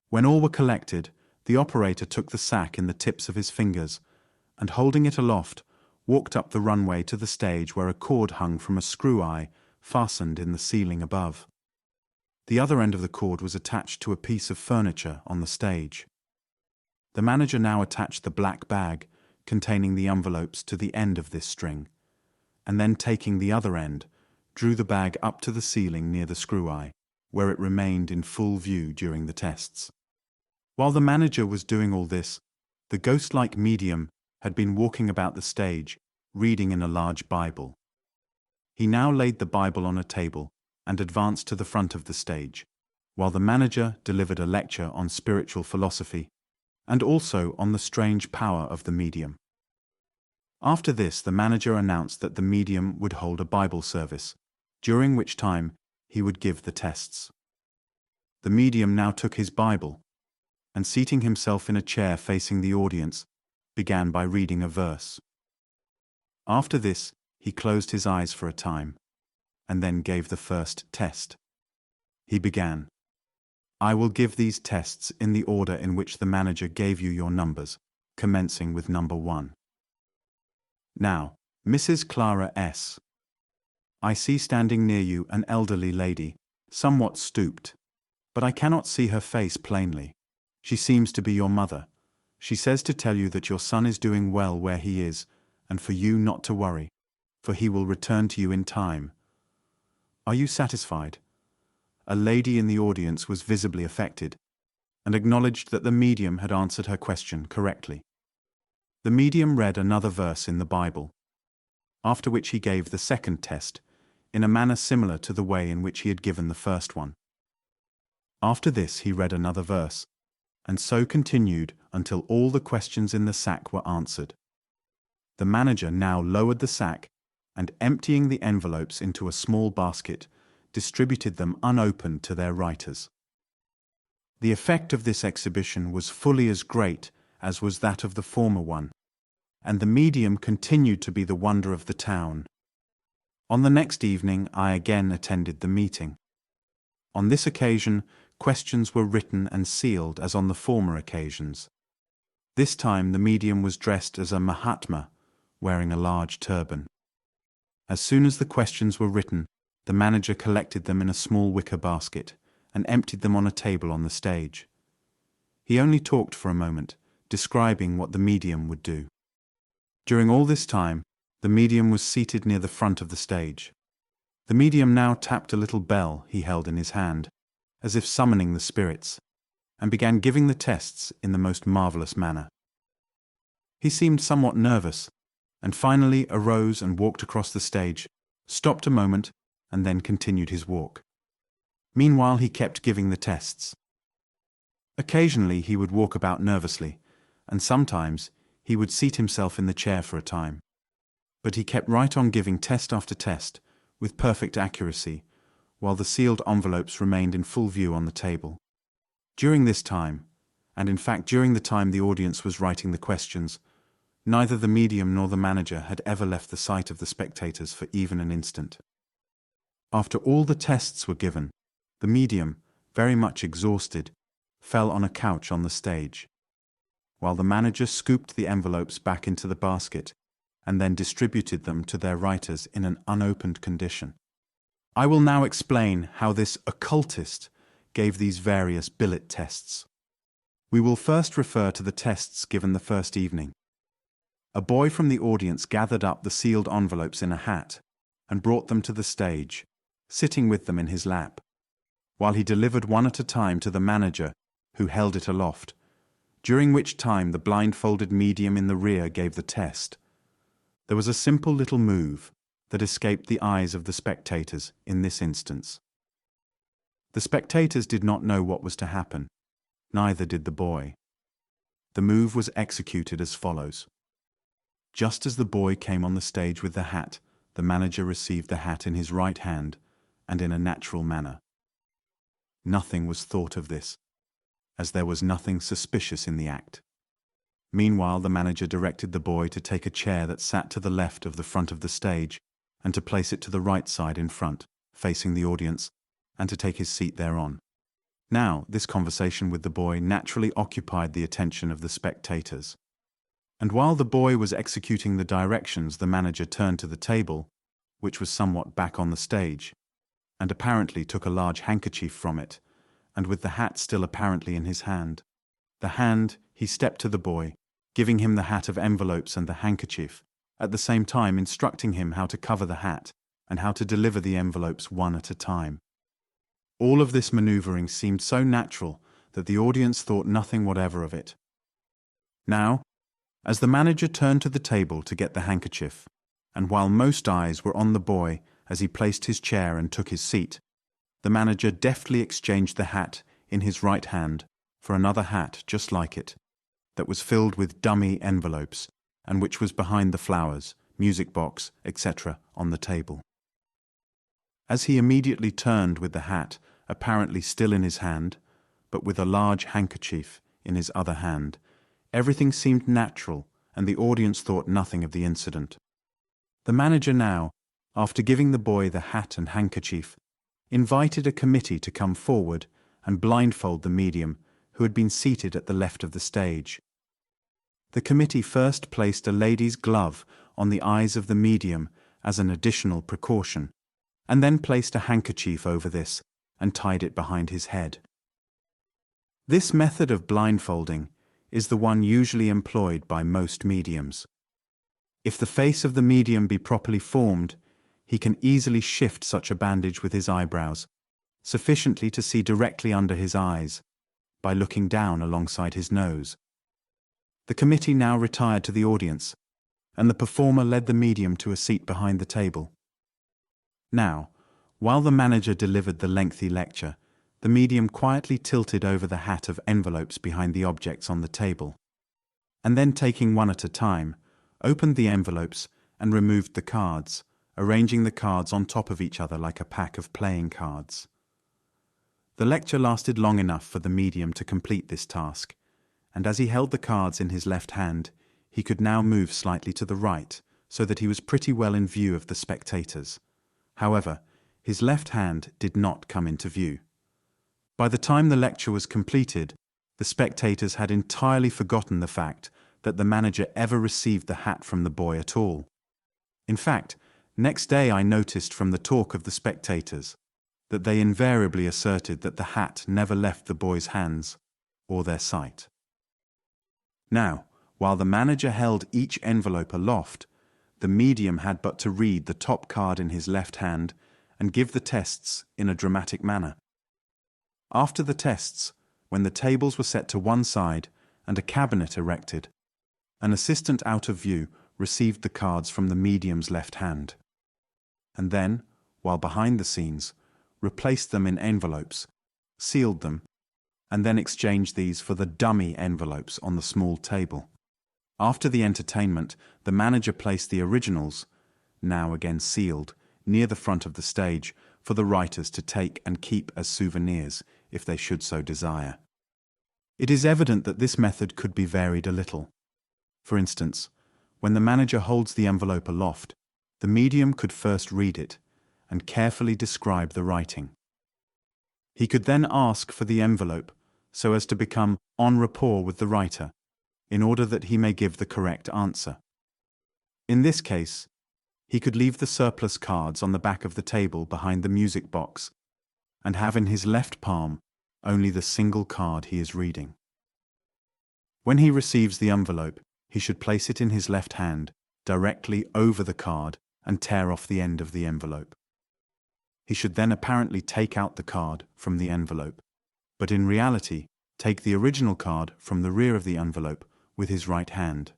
When all were collected, the operator took the sack in the tips of his fingers, and holding it aloft, walked up the runway to the stage where a cord hung from a screw-eye fastened in the ceiling above. The other end of the cord was attached to a piece of furniture on the stage. The manager now attached the black bag containing the envelopes to the end of this string, and then taking the other end, drew the bag up to the ceiling near the screw-eye, where it remained in full view during the tests. While the manager was doing all this, the ghost-like medium had been walking about the stage, reading in a large Bible. He now laid the Bible on a table and advanced to the front of the stage, while the manager delivered a lecture on spiritual philosophy and also on the strange power of the medium. After this, the manager announced that the medium would hold a Bible service, during which time he would give the tests. The medium now took his Bible, and seating himself in a chair facing the audience, began by reading a verse. After this, he closed his eyes for a time, and then gave the first test. He began, "I will give these tests in the order in which the manager gave you your numbers, commencing with number 1. Now, Mrs. Clara S. I see standing near you an elderly lady, somewhat stooped, but I cannot see her face plainly. She seems to be your mother. She says to tell you that your son is doing well where he is, and for you not to worry, for he will return to you in time. Are you satisfied?" A lady in the audience was visibly affected, and acknowledged that the medium had answered her question correctly. The medium read another verse in the Bible, after which he gave the second test, in a manner similar to the way in which he had given the first one. After this he read another verse, and so continued until all the questions in the sack were answered. The manager now lowered the sack, and emptying the envelopes into a small basket, distributed them unopened to their writers. The effect of this exhibition was fully as great as was that of the former one, and the medium continued to be the wonder of the town. On the next evening I again attended the meeting. On this occasion, questions were written and sealed as on the former occasions. This time the medium was dressed as a Mahatma, wearing a large turban. As soon as the questions were written, the manager collected them in a small wicker basket and emptied them on a table on the stage. He only talked for a moment, describing what the medium would do. During all this time, the medium was seated near the front of the stage. The medium now tapped a little bell he held in his hand, as if summoning the spirits, and began giving the tests in the most marvelous manner. He seemed somewhat nervous, and finally arose and walked across the stage, stopped a moment, and then continued his walk. Meanwhile, he kept giving the tests. Occasionally he would walk about nervously, and sometimes he would seat himself in the chair for a time. But he kept right on giving test after test, with perfect accuracy, while the sealed envelopes remained in full view on the table. During this time, and in fact during the time the audience was writing the questions, neither the medium nor the manager had ever left the sight of the spectators for even an instant. After all the tests were given, the medium, very much exhausted, fell on a couch on the stage, while the manager scooped the envelopes back into the basket and then distributed them to their writers in an unopened condition. I will now explain how this occultist gave these various billet tests. We will first refer to the tests given the first evening. A boy from the audience gathered up the sealed envelopes in a hat and brought them to the stage, sitting with them in his lap, while he delivered one at a time to the manager, who held it aloft, during which time the blindfolded medium in the rear gave the test. There was a simple little move that escaped the eyes of the spectators in this instance. The spectators did not know what was to happen, neither did the boy. The move was executed as follows. Just as the boy came on the stage with the hat, the manager received the hat in his right hand and in a natural manner. Nothing was thought of this, as there was nothing suspicious in the act. Meanwhile, the manager directed the boy to take a chair that sat to the left of the front of the stage and to place it to the right side in front, facing the audience, and to take his seat thereon. Now, this conversation with the boy naturally occupied the attention of the spectators. And while the boy was executing the directions, the manager turned to the table, which was somewhat back on the stage, and apparently took a large handkerchief from it, and with the hat still apparently in his hand. The hand, he stepped to the boy, giving him the hat of envelopes and the handkerchief, at the same time instructing him how to cover the hat and how to deliver the envelopes one at a time. All of this maneuvering seemed so natural that the audience thought nothing whatever of it. Now, as the manager turned to the table to get the handkerchief, and while most eyes were on the boy as he placed his chair and took his seat, the manager deftly exchanged the hat in his right hand for another hat just like it, that was filled with dummy envelopes, and which was behind the flowers, music box, etc. on the table. As he immediately turned with the hat, apparently still in his hand, but with a large handkerchief in his other hand, everything seemed natural, and the audience thought nothing of the incident. The manager now, after giving the boy the hat and handkerchief, invited a committee to come forward and blindfold the medium, who had been seated at the left of the stage. The committee first placed a lady's glove on the eyes of the medium as an additional precaution, and then placed a handkerchief over this and tied it behind his head. This method of blindfolding is the one usually employed by most mediums. If the face of the medium be properly formed, he can easily shift such a bandage with his eyebrows, sufficiently to see directly under his eyes, by looking down alongside his nose. The committee now retired to the audience, and the performer led the medium to a seat behind the table. Now, while the manager delivered the lengthy lecture, the medium quietly tilted over the hat of envelopes behind the objects on the table, and then taking one at a time, opened the envelopes and removed the cards, arranging the cards on top of each other like a pack of playing cards. The lecture lasted long enough for the medium to complete this task, and as he held the cards in his left hand, he could now move slightly to the right, so that he was pretty well in view of the spectators. However, his left hand did not come into view. By the time the lecture was completed, The spectators had entirely forgotten the fact that the manager ever received the hat from the boy at all. In fact, next day I noticed from the talk of the spectators that they invariably asserted that the hat never left the boy's hands or their sight. Now, while the manager held each envelope aloft, the medium had but to read the top card in his left hand and give the tests in a dramatic manner. After the tests, when the tables were set to one side and a cabinet erected, an assistant out of view received the cards from the medium's left hand, and then, while behind the scenes, replaced them in envelopes, sealed them, and then exchanged these for the dummy envelopes on the small table. After the entertainment, the manager placed the originals, now again sealed, near the front of the stage for the writers to take and keep as souvenirs if they should so desire. It is evident that this method could be varied a little. For instance, when the manager holds the envelope aloft, the medium could first read it and carefully describe the writing. He could then ask for the envelope so as to become en rapport with the writer, in order that he may give the correct answer. In this case, he could leave the surplus cards on the back of the table behind the music box and have in his left palm only the single card he is reading. When he receives the envelope, he should place it in his left hand directly over the card and tear off the end of the envelope. He should then apparently take out the card from the envelope, but in reality take the original card from the rear of the envelope with his right hand.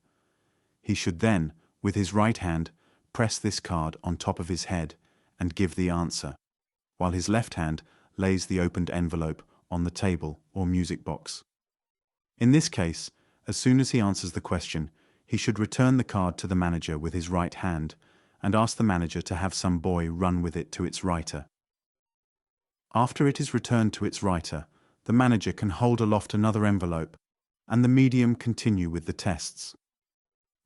He should then, with his right hand, press this card on top of his head and give the answer, while his left hand lays the opened envelope on the table or music box. In this case, as soon as he answers the question, he should return the card to the manager with his right hand and ask the manager to have some boy run with it to its writer. After it is returned to its writer, the manager can hold aloft another envelope and the medium continue with the tests.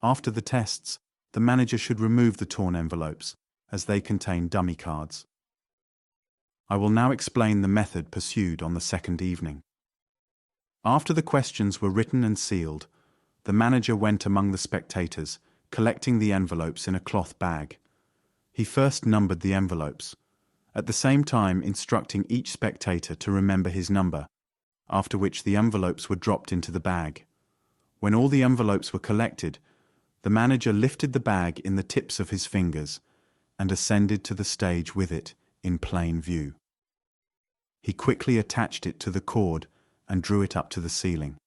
After the tests, the manager should remove the torn envelopes, as they contain dummy cards. I will now explain the method pursued on the second evening. After the questions were written and sealed, the manager went among the spectators, collecting the envelopes in a cloth bag. He first numbered the envelopes, at the same time instructing each spectator to remember his number, after which the envelopes were dropped into the bag. When all the envelopes were collected, the manager lifted the bag in the tips of his fingers and ascended to the stage with it in plain view. He quickly attached it to the cord and drew it up to the ceiling.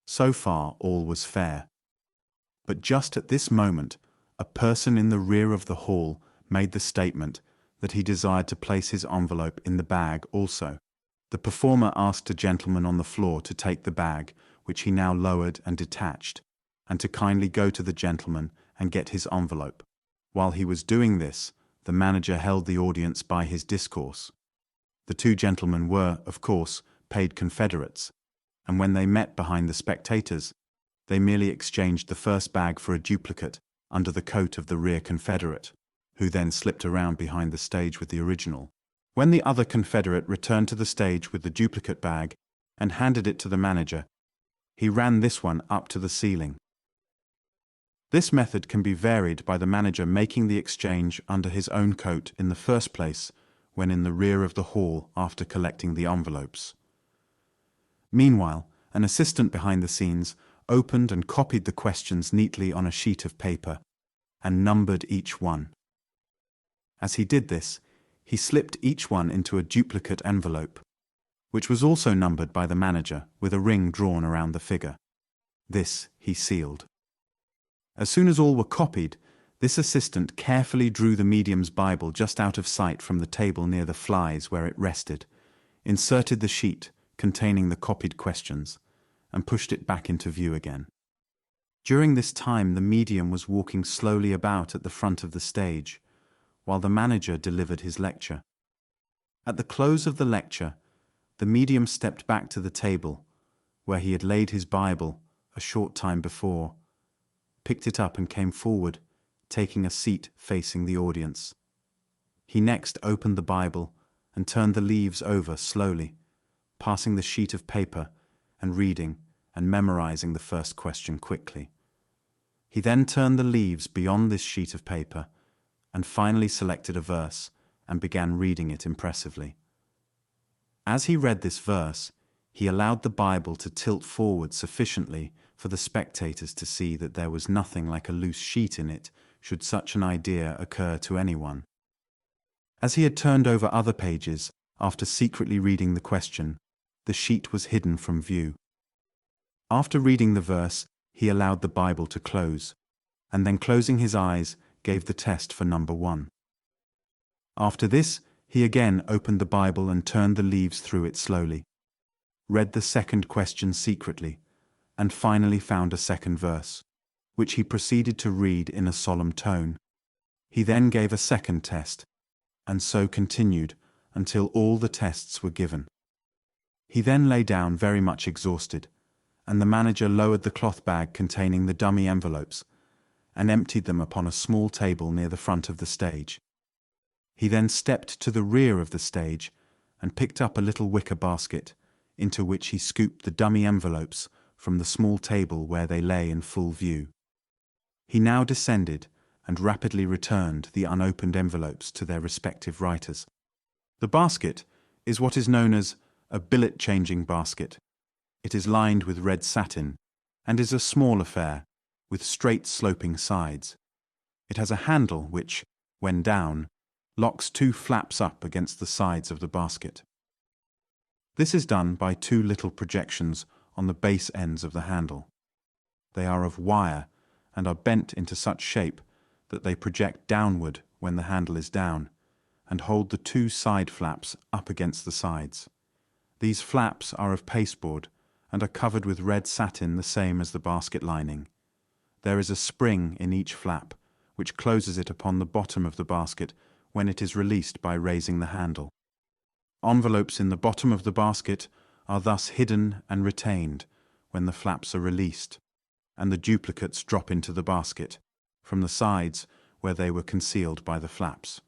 So far all was fair. But just at this moment, a person in the rear of the hall made the statement that he desired to place his envelope in the bag also. The performer asked a gentleman on the floor to take the bag, which he now lowered and detached, and to kindly go to the gentleman and get his envelope. While he was doing this, the manager held the audience by his discourse. The two gentlemen were, of course, paid confederates, and when they met behind the spectators, they merely exchanged the first bag for a duplicate under the coat of the rear confederate, who then slipped around behind the stage with the original. When the other confederate returned to the stage with the duplicate bag and handed it to the manager, he ran this one up to the ceiling. This method can be varied by the manager making the exchange under his own coat in the first place when in the rear of the hall after collecting the envelopes. Meanwhile, an assistant behind the scenes opened and copied the questions neatly on a sheet of paper and numbered each one. As he did this, he slipped each one into a duplicate envelope, which was also numbered by the manager with a ring drawn around the figure. This he sealed. As soon as all were copied, this assistant carefully drew the medium's Bible just out of sight from the table near the flies where it rested, inserted the sheet containing the copied questions, and pushed it back into view again. During this time, the medium was walking slowly about at the front of the stage, while the manager delivered his lecture. At the close of the lecture, the medium stepped back to the table, where he had laid his Bible a short time before, picked it up and came forward, taking a seat facing the audience. He next opened the Bible and turned the leaves over slowly, passing the sheet of paper and reading and memorizing the first question quickly. He then turned the leaves beyond this sheet of paper and finally selected a verse and began reading it impressively. As he read this verse, he allowed the Bible to tilt forward sufficiently for the spectators to see that there was nothing like a loose sheet in it should such an idea occur to anyone. As he had turned over other pages, after secretly reading the question, the sheet was hidden from view. After reading the verse, he allowed the Bible to close, and then closing his eyes, gave the test for number 1. After this, he again opened the Bible and turned the leaves through it slowly, read the second question secretly, and finally found a second verse, which he proceeded to read in a solemn tone. He then gave a second test, and so continued until all the tests were given. He then lay down very much exhausted, and the manager lowered the cloth bag containing the dummy envelopes and emptied them upon a small table near the front of the stage. He then stepped to the rear of the stage and picked up a little wicker basket, into which he scooped the dummy envelopes from the small table where they lay in full view. He now descended and rapidly returned the unopened envelopes to their respective writers. The basket is what is known as a billet-changing basket. It is lined with red satin and is a small affair with straight sloping sides. It has a handle which, when down, locks 2 flaps up against the sides of the basket. This is done by 2 little projections on the base ends of the handle. They are of wire and are bent into such shape that they project downward when the handle is down and hold the 2 side flaps up against the sides. These flaps are of pasteboard and are covered with red satin the same as the basket lining. There is a spring in each flap, which closes it upon the bottom of the basket when it is released by raising the handle. Envelopes in the bottom of the basket are thus hidden and retained when the flaps are released, and the duplicates drop into the basket from the sides where they were concealed by the flaps.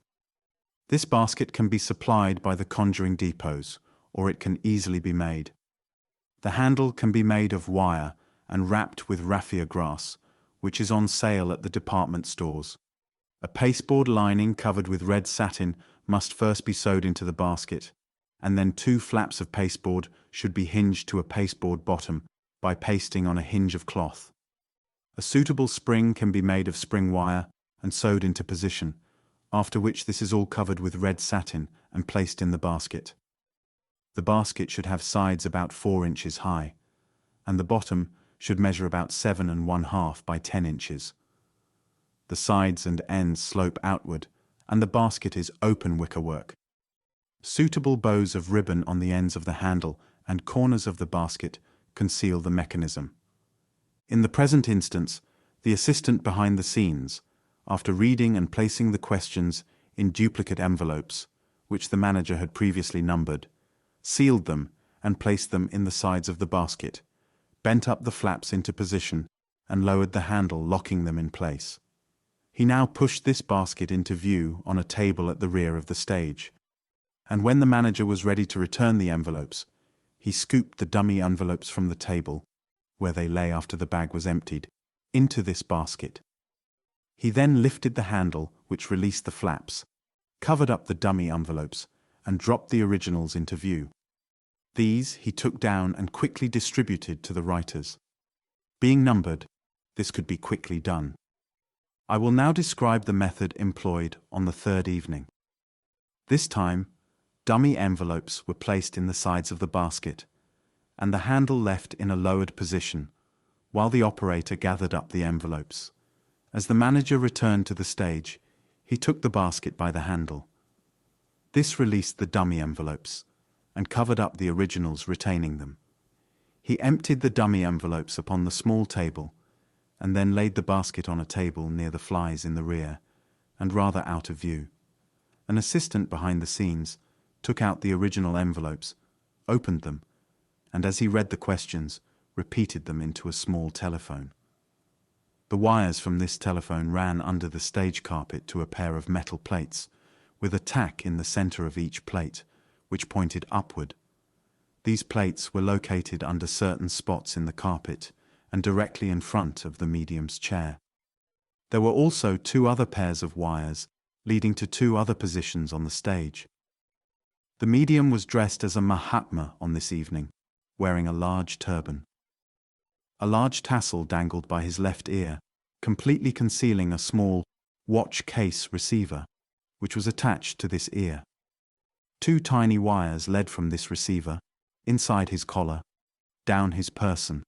This basket can be supplied by the conjuring depots, or it can easily be made. The handle can be made of wire and wrapped with raffia grass, which is on sale at the department stores. A pasteboard lining covered with red satin must first be sewed into the basket, and then 2 flaps of pasteboard should be hinged to a pasteboard bottom by pasting on a hinge of cloth. A suitable spring can be made of spring wire and sewed into position, after which this is all covered with red satin and placed in the basket. The basket should have sides about 4 inches high, and the bottom should measure about 7 1/2 by 10 inches. The sides and ends slope outward, and the basket is open wickerwork. Suitable bows of ribbon on the ends of the handle and corners of the basket conceal the mechanism. In the present instance, the assistant behind the scenes, after reading and placing the questions in duplicate envelopes, which the manager had previously numbered, sealed them and placed them in the sides of the basket, bent up the flaps into position, and lowered the handle, locking them in place. He now pushed this basket into view on a table at the rear of the stage, and when the manager was ready to return the envelopes, he scooped the dummy envelopes from the table, where they lay after the bag was emptied, into this basket. He then lifted the handle, which released the flaps, covered up the dummy envelopes, and dropped the originals into view. These he took down and quickly distributed to the writers. Being numbered, this could be quickly done. I will now describe the method employed on the 3rd evening. This time, dummy envelopes were placed in the sides of the basket, and the handle left in a lowered position, while the operator gathered up the envelopes. As the manager returned to the stage, he took the basket by the handle. This released the dummy envelopes and covered up the originals, retaining them. He emptied the dummy envelopes upon the small table and then laid the basket on a table near the flies in the rear and rather out of view. An assistant behind the scenes took out the original envelopes, opened them, and as he read the questions, repeated them into a small telephone. The wires from this telephone ran under the stage carpet to a pair of metal plates, with a tack in the center of each plate, which pointed upward. These plates were located under certain spots in the carpet and directly in front of the medium's chair. There were also 2 other pairs of wires leading to 2 other positions on the stage. The medium was dressed as a Mahatma on this evening, wearing a large turban. A large tassel dangled by his left ear, completely concealing a small watch case receiver, which was attached to this ear. 2 tiny wires led from this receiver, inside his collar, down his person,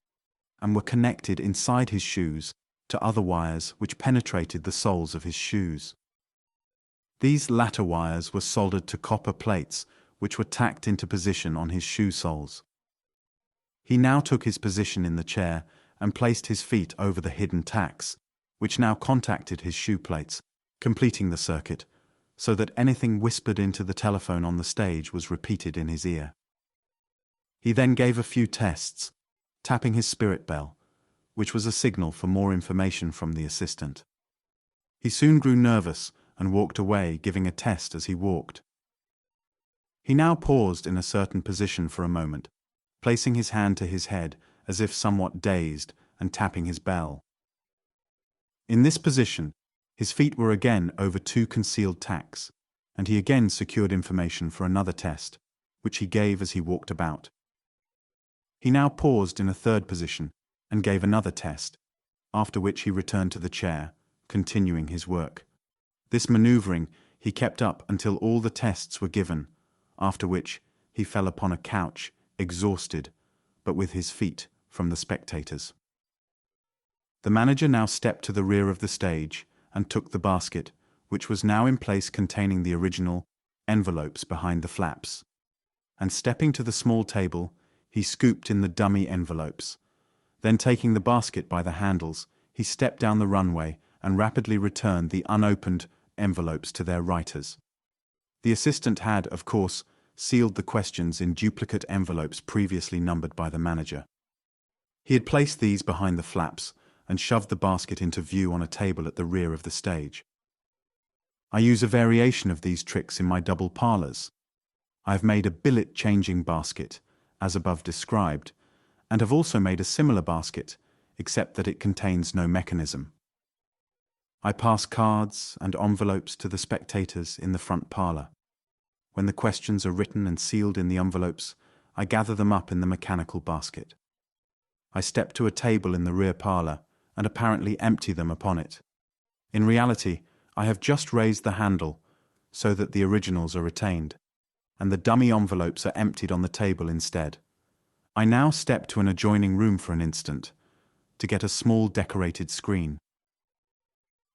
and were connected inside his shoes to other wires which penetrated the soles of his shoes. These latter wires were soldered to copper plates which were tacked into position on his shoe soles. He now took his position in the chair and placed his feet over the hidden tacks, which now contacted his shoe plates, completing the circuit, so that anything whispered into the telephone on the stage was repeated in his ear. He then gave a few tests, tapping his spirit bell, which was a signal for more information from the assistant. He soon grew nervous and walked away, giving a test as he walked. He now paused in a certain position for a moment, placing his hand to his head as if somewhat dazed and tapping his bell. In this position, his feet were again over 2 concealed tacks, and he again secured information for another test, which he gave as he walked about. He now paused in a third position and gave another test, after which he returned to the chair, continuing his work. This maneuvering he kept up until all the tests were given, after which he fell upon a couch, exhausted, but with his feet from the spectators. The manager now stepped to the rear of the stage and took the basket, which was now in place containing the original envelopes behind the flaps, and stepping to the small table, he scooped in the dummy envelopes. Then taking the basket by the handles, he stepped down the runway and rapidly returned the unopened envelopes to their writers. The assistant had, of course, sealed the questions in duplicate envelopes previously numbered by the manager. He had placed these behind the flaps and shoved the basket into view on a table at the rear of the stage. I use a variation of these tricks in my double parlors. I have made a billet-changing basket, as above described, and have also made a similar basket, except that it contains no mechanism. I pass cards and envelopes to the spectators in the front parlor. When the questions are written and sealed in the envelopes, I gather them up in the mechanical basket. I step to a table in the rear parlor and apparently empty them upon it. In reality, I have just raised the handle so that the originals are retained, and the dummy envelopes are emptied on the table instead. I now step to an adjoining room for an instant to get a small decorated screen.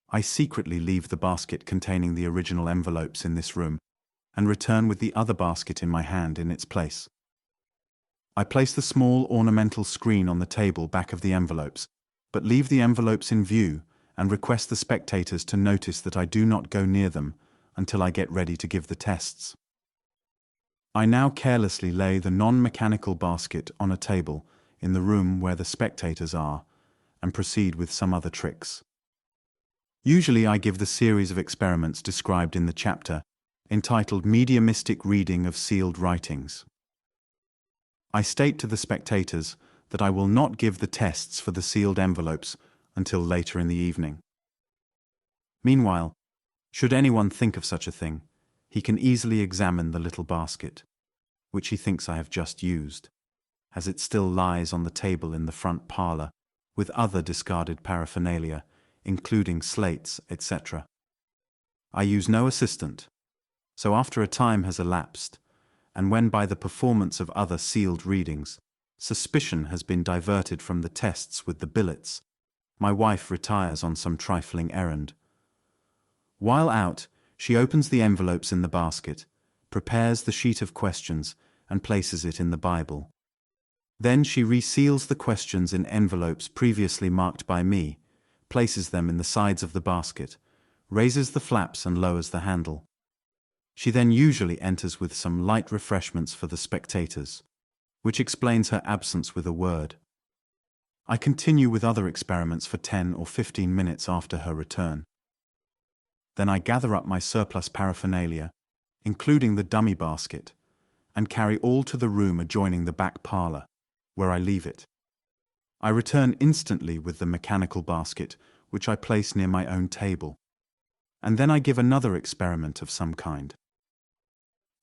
I secretly leave the basket containing the original envelopes in this room and return with the other basket in my hand in its place. I place the small ornamental screen on the table back of the envelopes, but leave the envelopes in view and request the spectators to notice that I do not go near them until I get ready to give the tests. I now carelessly lay the non-mechanical basket on a table in the room where the spectators are and proceed with some other tricks. Usually I give the series of experiments described in the chapter entitled Mediumistic Reading of Sealed Writings. I state to the spectators that I will not give the tests for the sealed envelopes until later in the evening. Meanwhile, should anyone think of such a thing, he can easily examine the little basket, which he thinks I have just used, as it still lies on the table in the front parlor with other discarded paraphernalia, including slates, etc. I use no assistant, so after a time has elapsed, and when by the performance of other sealed readings, suspicion has been diverted from the tests with the billets, my wife retires on some trifling errand. While out, she opens the envelopes in the basket, prepares the sheet of questions, and places it in the Bible. Then she reseals the questions in envelopes previously marked by me, places them in the sides of the basket, raises the flaps and lowers the handle. She then usually enters with some light refreshments for the spectators, which explains her absence with a word. I continue with other experiments for 10 or 15 minutes after her return. Then I gather up my surplus paraphernalia, including the dummy basket, and carry all to the room adjoining the back parlor, where I leave it. I return instantly with the mechanical basket, which I place near my own table. And then I give another experiment of some kind.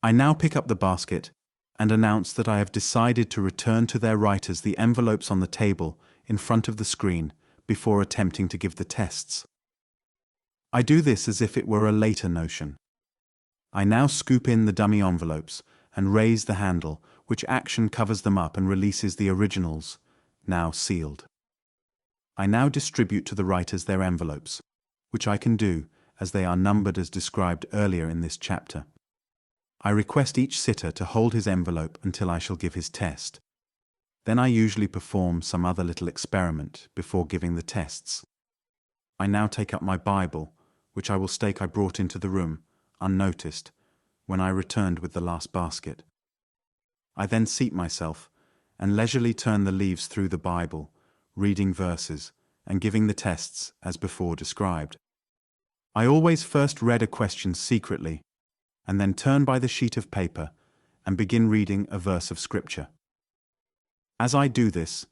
I now pick up the basket and announce that I have decided to return to their writers the envelopes on the table in front of the screen before attempting to give the tests. I do this as if it were a later notion. I now scoop in the dummy envelopes and raise the handle, which action covers them up and releases the originals, now sealed. I now distribute to the writers their envelopes, which I can do as they are numbered as described earlier in this chapter. I request each sitter to hold his envelope until I shall give his test. Then I usually perform some other little experiment before giving the tests. I now take up my Bible, which I will stake I brought into the room, unnoticed, when I returned with the last basket. I then seat myself and leisurely turn the leaves through the Bible, reading verses and giving the tests as before described. I always first read a question secretly, and then turn by the sheet of paper and begin reading a verse of Scripture. As I do this,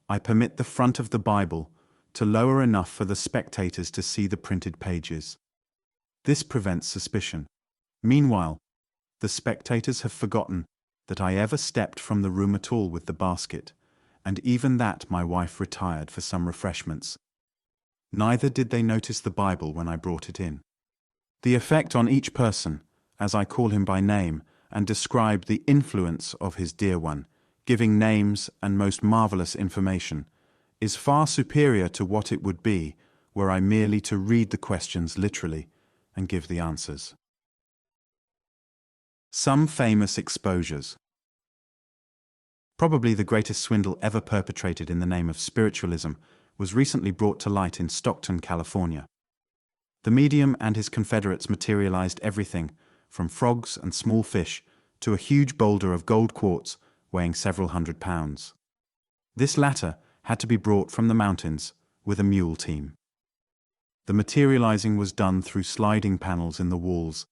I permit the front of the Bible to lower enough for the spectators to see the printed pages. This prevents suspicion. Meanwhile, the spectators have forgotten that I ever stepped from the room at all with the basket, and even that my wife retired for some refreshments. Neither did they notice the Bible when I brought it in. The effect on each person, as I call him by name and describe the influence of his dear one, giving names and most marvelous information, is far superior to what it would be were I merely to read the questions literally and give the answers. Some famous exposures. Probably the greatest swindle ever perpetrated in the name of spiritualism was recently brought to light in Stockton, California. The medium and his confederates materialized everything from frogs and small fish to a huge boulder of gold quartz weighing several hundred pounds. This latter had to be brought from the mountains with a mule team. The materializing was done through sliding panels in the walls,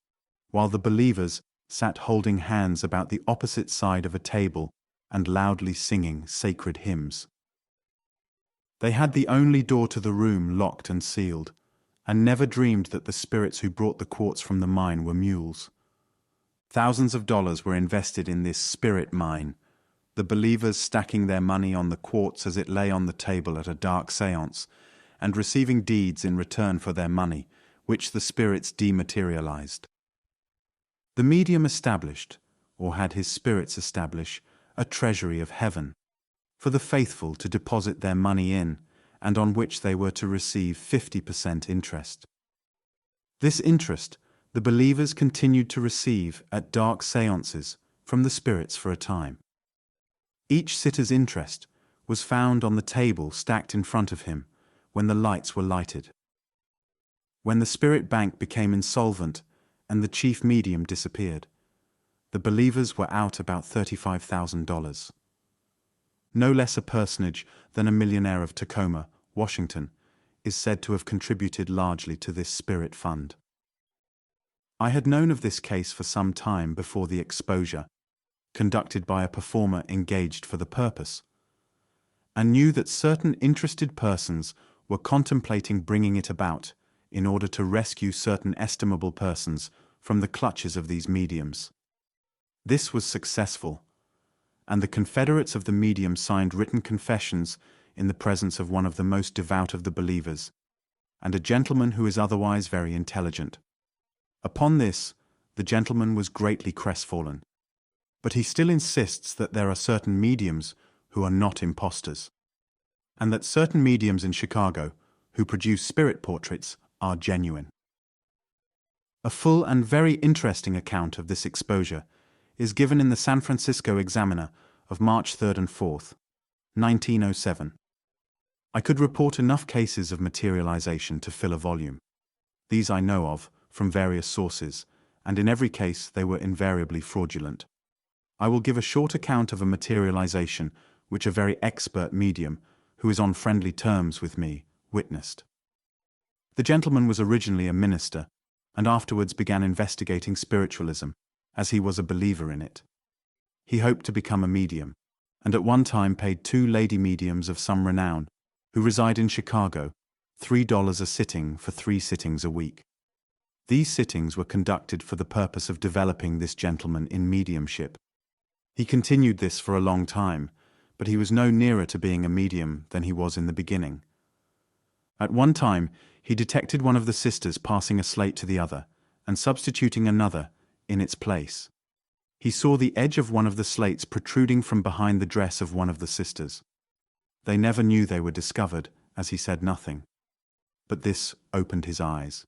while the believers sat holding hands about the opposite side of a table and loudly singing sacred hymns. They had the only door to the room locked and sealed, and never dreamed that the spirits who brought the quartz from the mine were mules. Thousands of dollars were invested in this spirit mine, the believers stacking their money on the quartz as it lay on the table at a dark séance, and receiving deeds in return for their money, which the spirits dematerialized. The medium established, or had his spirits establish, a treasury of heaven, for the faithful to deposit their money in, and on which they were to receive 50% interest. This interest the believers continued to receive at dark séances from the spirits for a time. Each sitter's interest was found on the table stacked in front of him when the lights were lighted. When the spirit bank became insolvent and the chief medium disappeared, the believers were out about $35,000. No less a personage than a millionaire of Tacoma, Washington, is said to have contributed largely to this spirit fund. I had known of this case for some time before the exposure, conducted by a performer engaged for the purpose, and knew that certain interested persons were contemplating bringing it about in order to rescue certain estimable persons from the clutches of these mediums. This was successful, and the confederates of the medium signed written confessions in the presence of one of the most devout of the believers, and a gentleman who is otherwise very intelligent. Upon this, the gentleman was greatly crestfallen, but he still insists that there are certain mediums who are not impostors, and that certain mediums in Chicago who produce spirit portraits are genuine. A full and very interesting account of this exposure is given in the San Francisco Examiner of March 3rd and 4th, 1907. I could report enough cases of materialization to fill a volume. These I know of from various sources, and in every case they were invariably fraudulent. I will give a short account of a materialization which a very expert medium, who is on friendly terms with me, witnessed. The gentleman was originally a minister, and afterwards began investigating spiritualism, as he was a believer in it. He hoped to become a medium, and at one time paid 2 lady mediums of some renown, who reside in Chicago, $3 a sitting for 3 sittings a week. These sittings were conducted for the purpose of developing this gentleman in mediumship. He continued this for a long time, but he was no nearer to being a medium than he was in the beginning. At one time, he detected one of the sisters passing a slate to the other, and substituting another in its place. He saw the edge of one of the slates protruding from behind the dress of one of the sisters. They never knew they were discovered, as he said nothing. But this opened his eyes.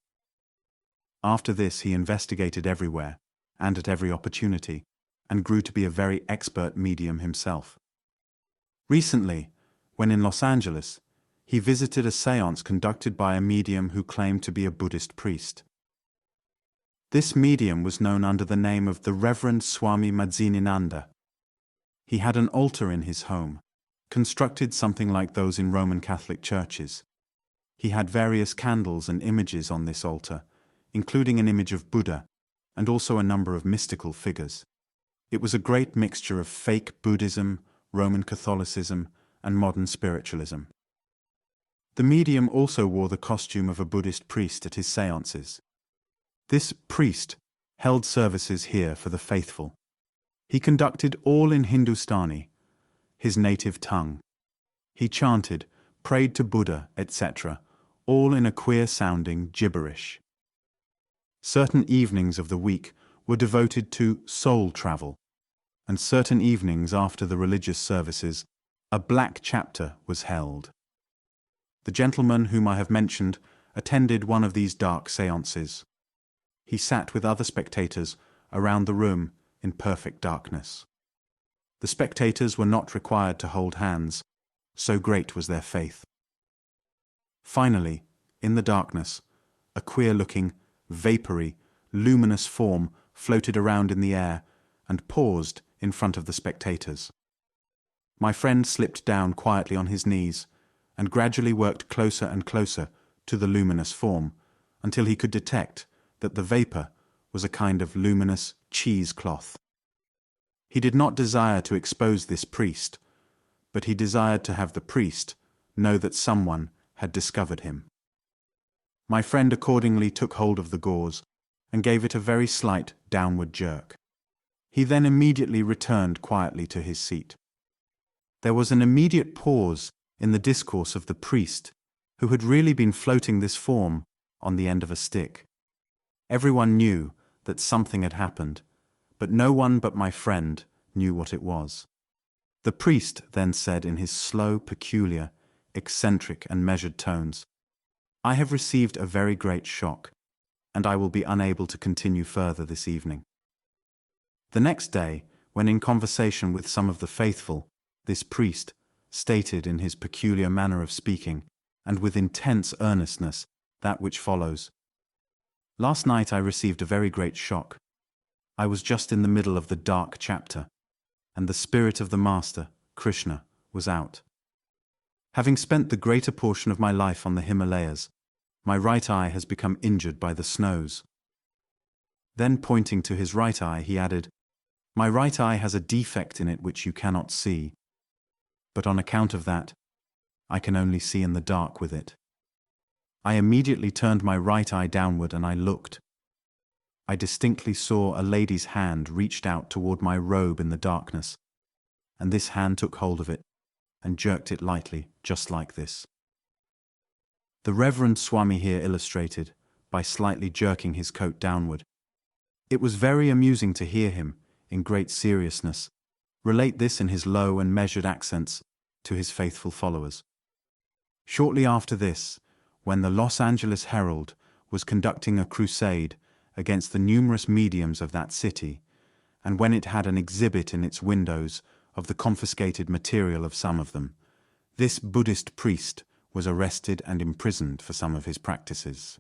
After this he investigated everywhere, and at every opportunity, and grew to be a very expert medium himself. Recently, when in Los Angeles, he visited a séance conducted by a medium who claimed to be a Buddhist priest. This medium was known under the name of the Reverend Swami Madzinananda. He had an altar in his home, constructed something like those in Roman Catholic churches. He had various candles and images on this altar, including an image of Buddha, and also a number of mystical figures. It was a great mixture of fake Buddhism, Roman Catholicism, and modern spiritualism. The medium also wore the costume of a Buddhist priest at his séances. This priest held services here for the faithful. He conducted all in Hindustani, his native tongue. He chanted, prayed to Buddha, etc., all in a queer-sounding gibberish. Certain evenings of the week were devoted to soul travel, and certain evenings after the religious services, a black chapter was held. The gentleman whom I have mentioned attended one of these dark séances. He sat with other spectators around the room in perfect darkness. The spectators were not required to hold hands, so great was their faith. Finally, in the darkness, a queer-looking, vapory, luminous form floated around in the air and paused in front of the spectators. My friend slipped down quietly on his knees and gradually worked closer and closer to the luminous form until he could detect that the vapor was a kind of luminous cheesecloth. He did not desire to expose this priest, but he desired to have the priest know that someone had discovered him. My friend accordingly took hold of the gauze and gave it a very slight downward jerk. He then immediately returned quietly to his seat. There was an immediate pause in the discourse of the priest, who had really been floating this form on the end of a stick. Everyone knew that something had happened, but no one but my friend knew what it was. The priest then said in his slow, peculiar, eccentric and measured tones, "I have received a very great shock, and I will be unable to continue further this evening." The next day, when in conversation with some of the faithful, this priest stated in his peculiar manner of speaking, and with intense earnestness, that which follows. "Last night I received a very great shock. I was just in the middle of the dark chapter, and the spirit of the Master, Krishna, was out. Having spent the greater portion of my life on the Himalayas, my right eye has become injured by the snows." Then pointing to his right eye, he added, "My right eye has a defect in it which you cannot see, but on account of that, I can only see in the dark with it." I immediately turned my right eye downward and I looked. I distinctly saw a lady's hand reached out toward my robe in the darkness, and this hand took hold of it and jerked it lightly, just like this. The Reverend Swami here illustrated by slightly jerking his coat downward. It was very amusing to hear him, in great seriousness, relate this in his low and measured accents to his faithful followers. Shortly after this, when the Los Angeles Herald was conducting a crusade against the numerous mediums of that city, and when it had an exhibit in its windows of the confiscated material of some of them, this Buddhist priest was arrested and imprisoned for some of his practices.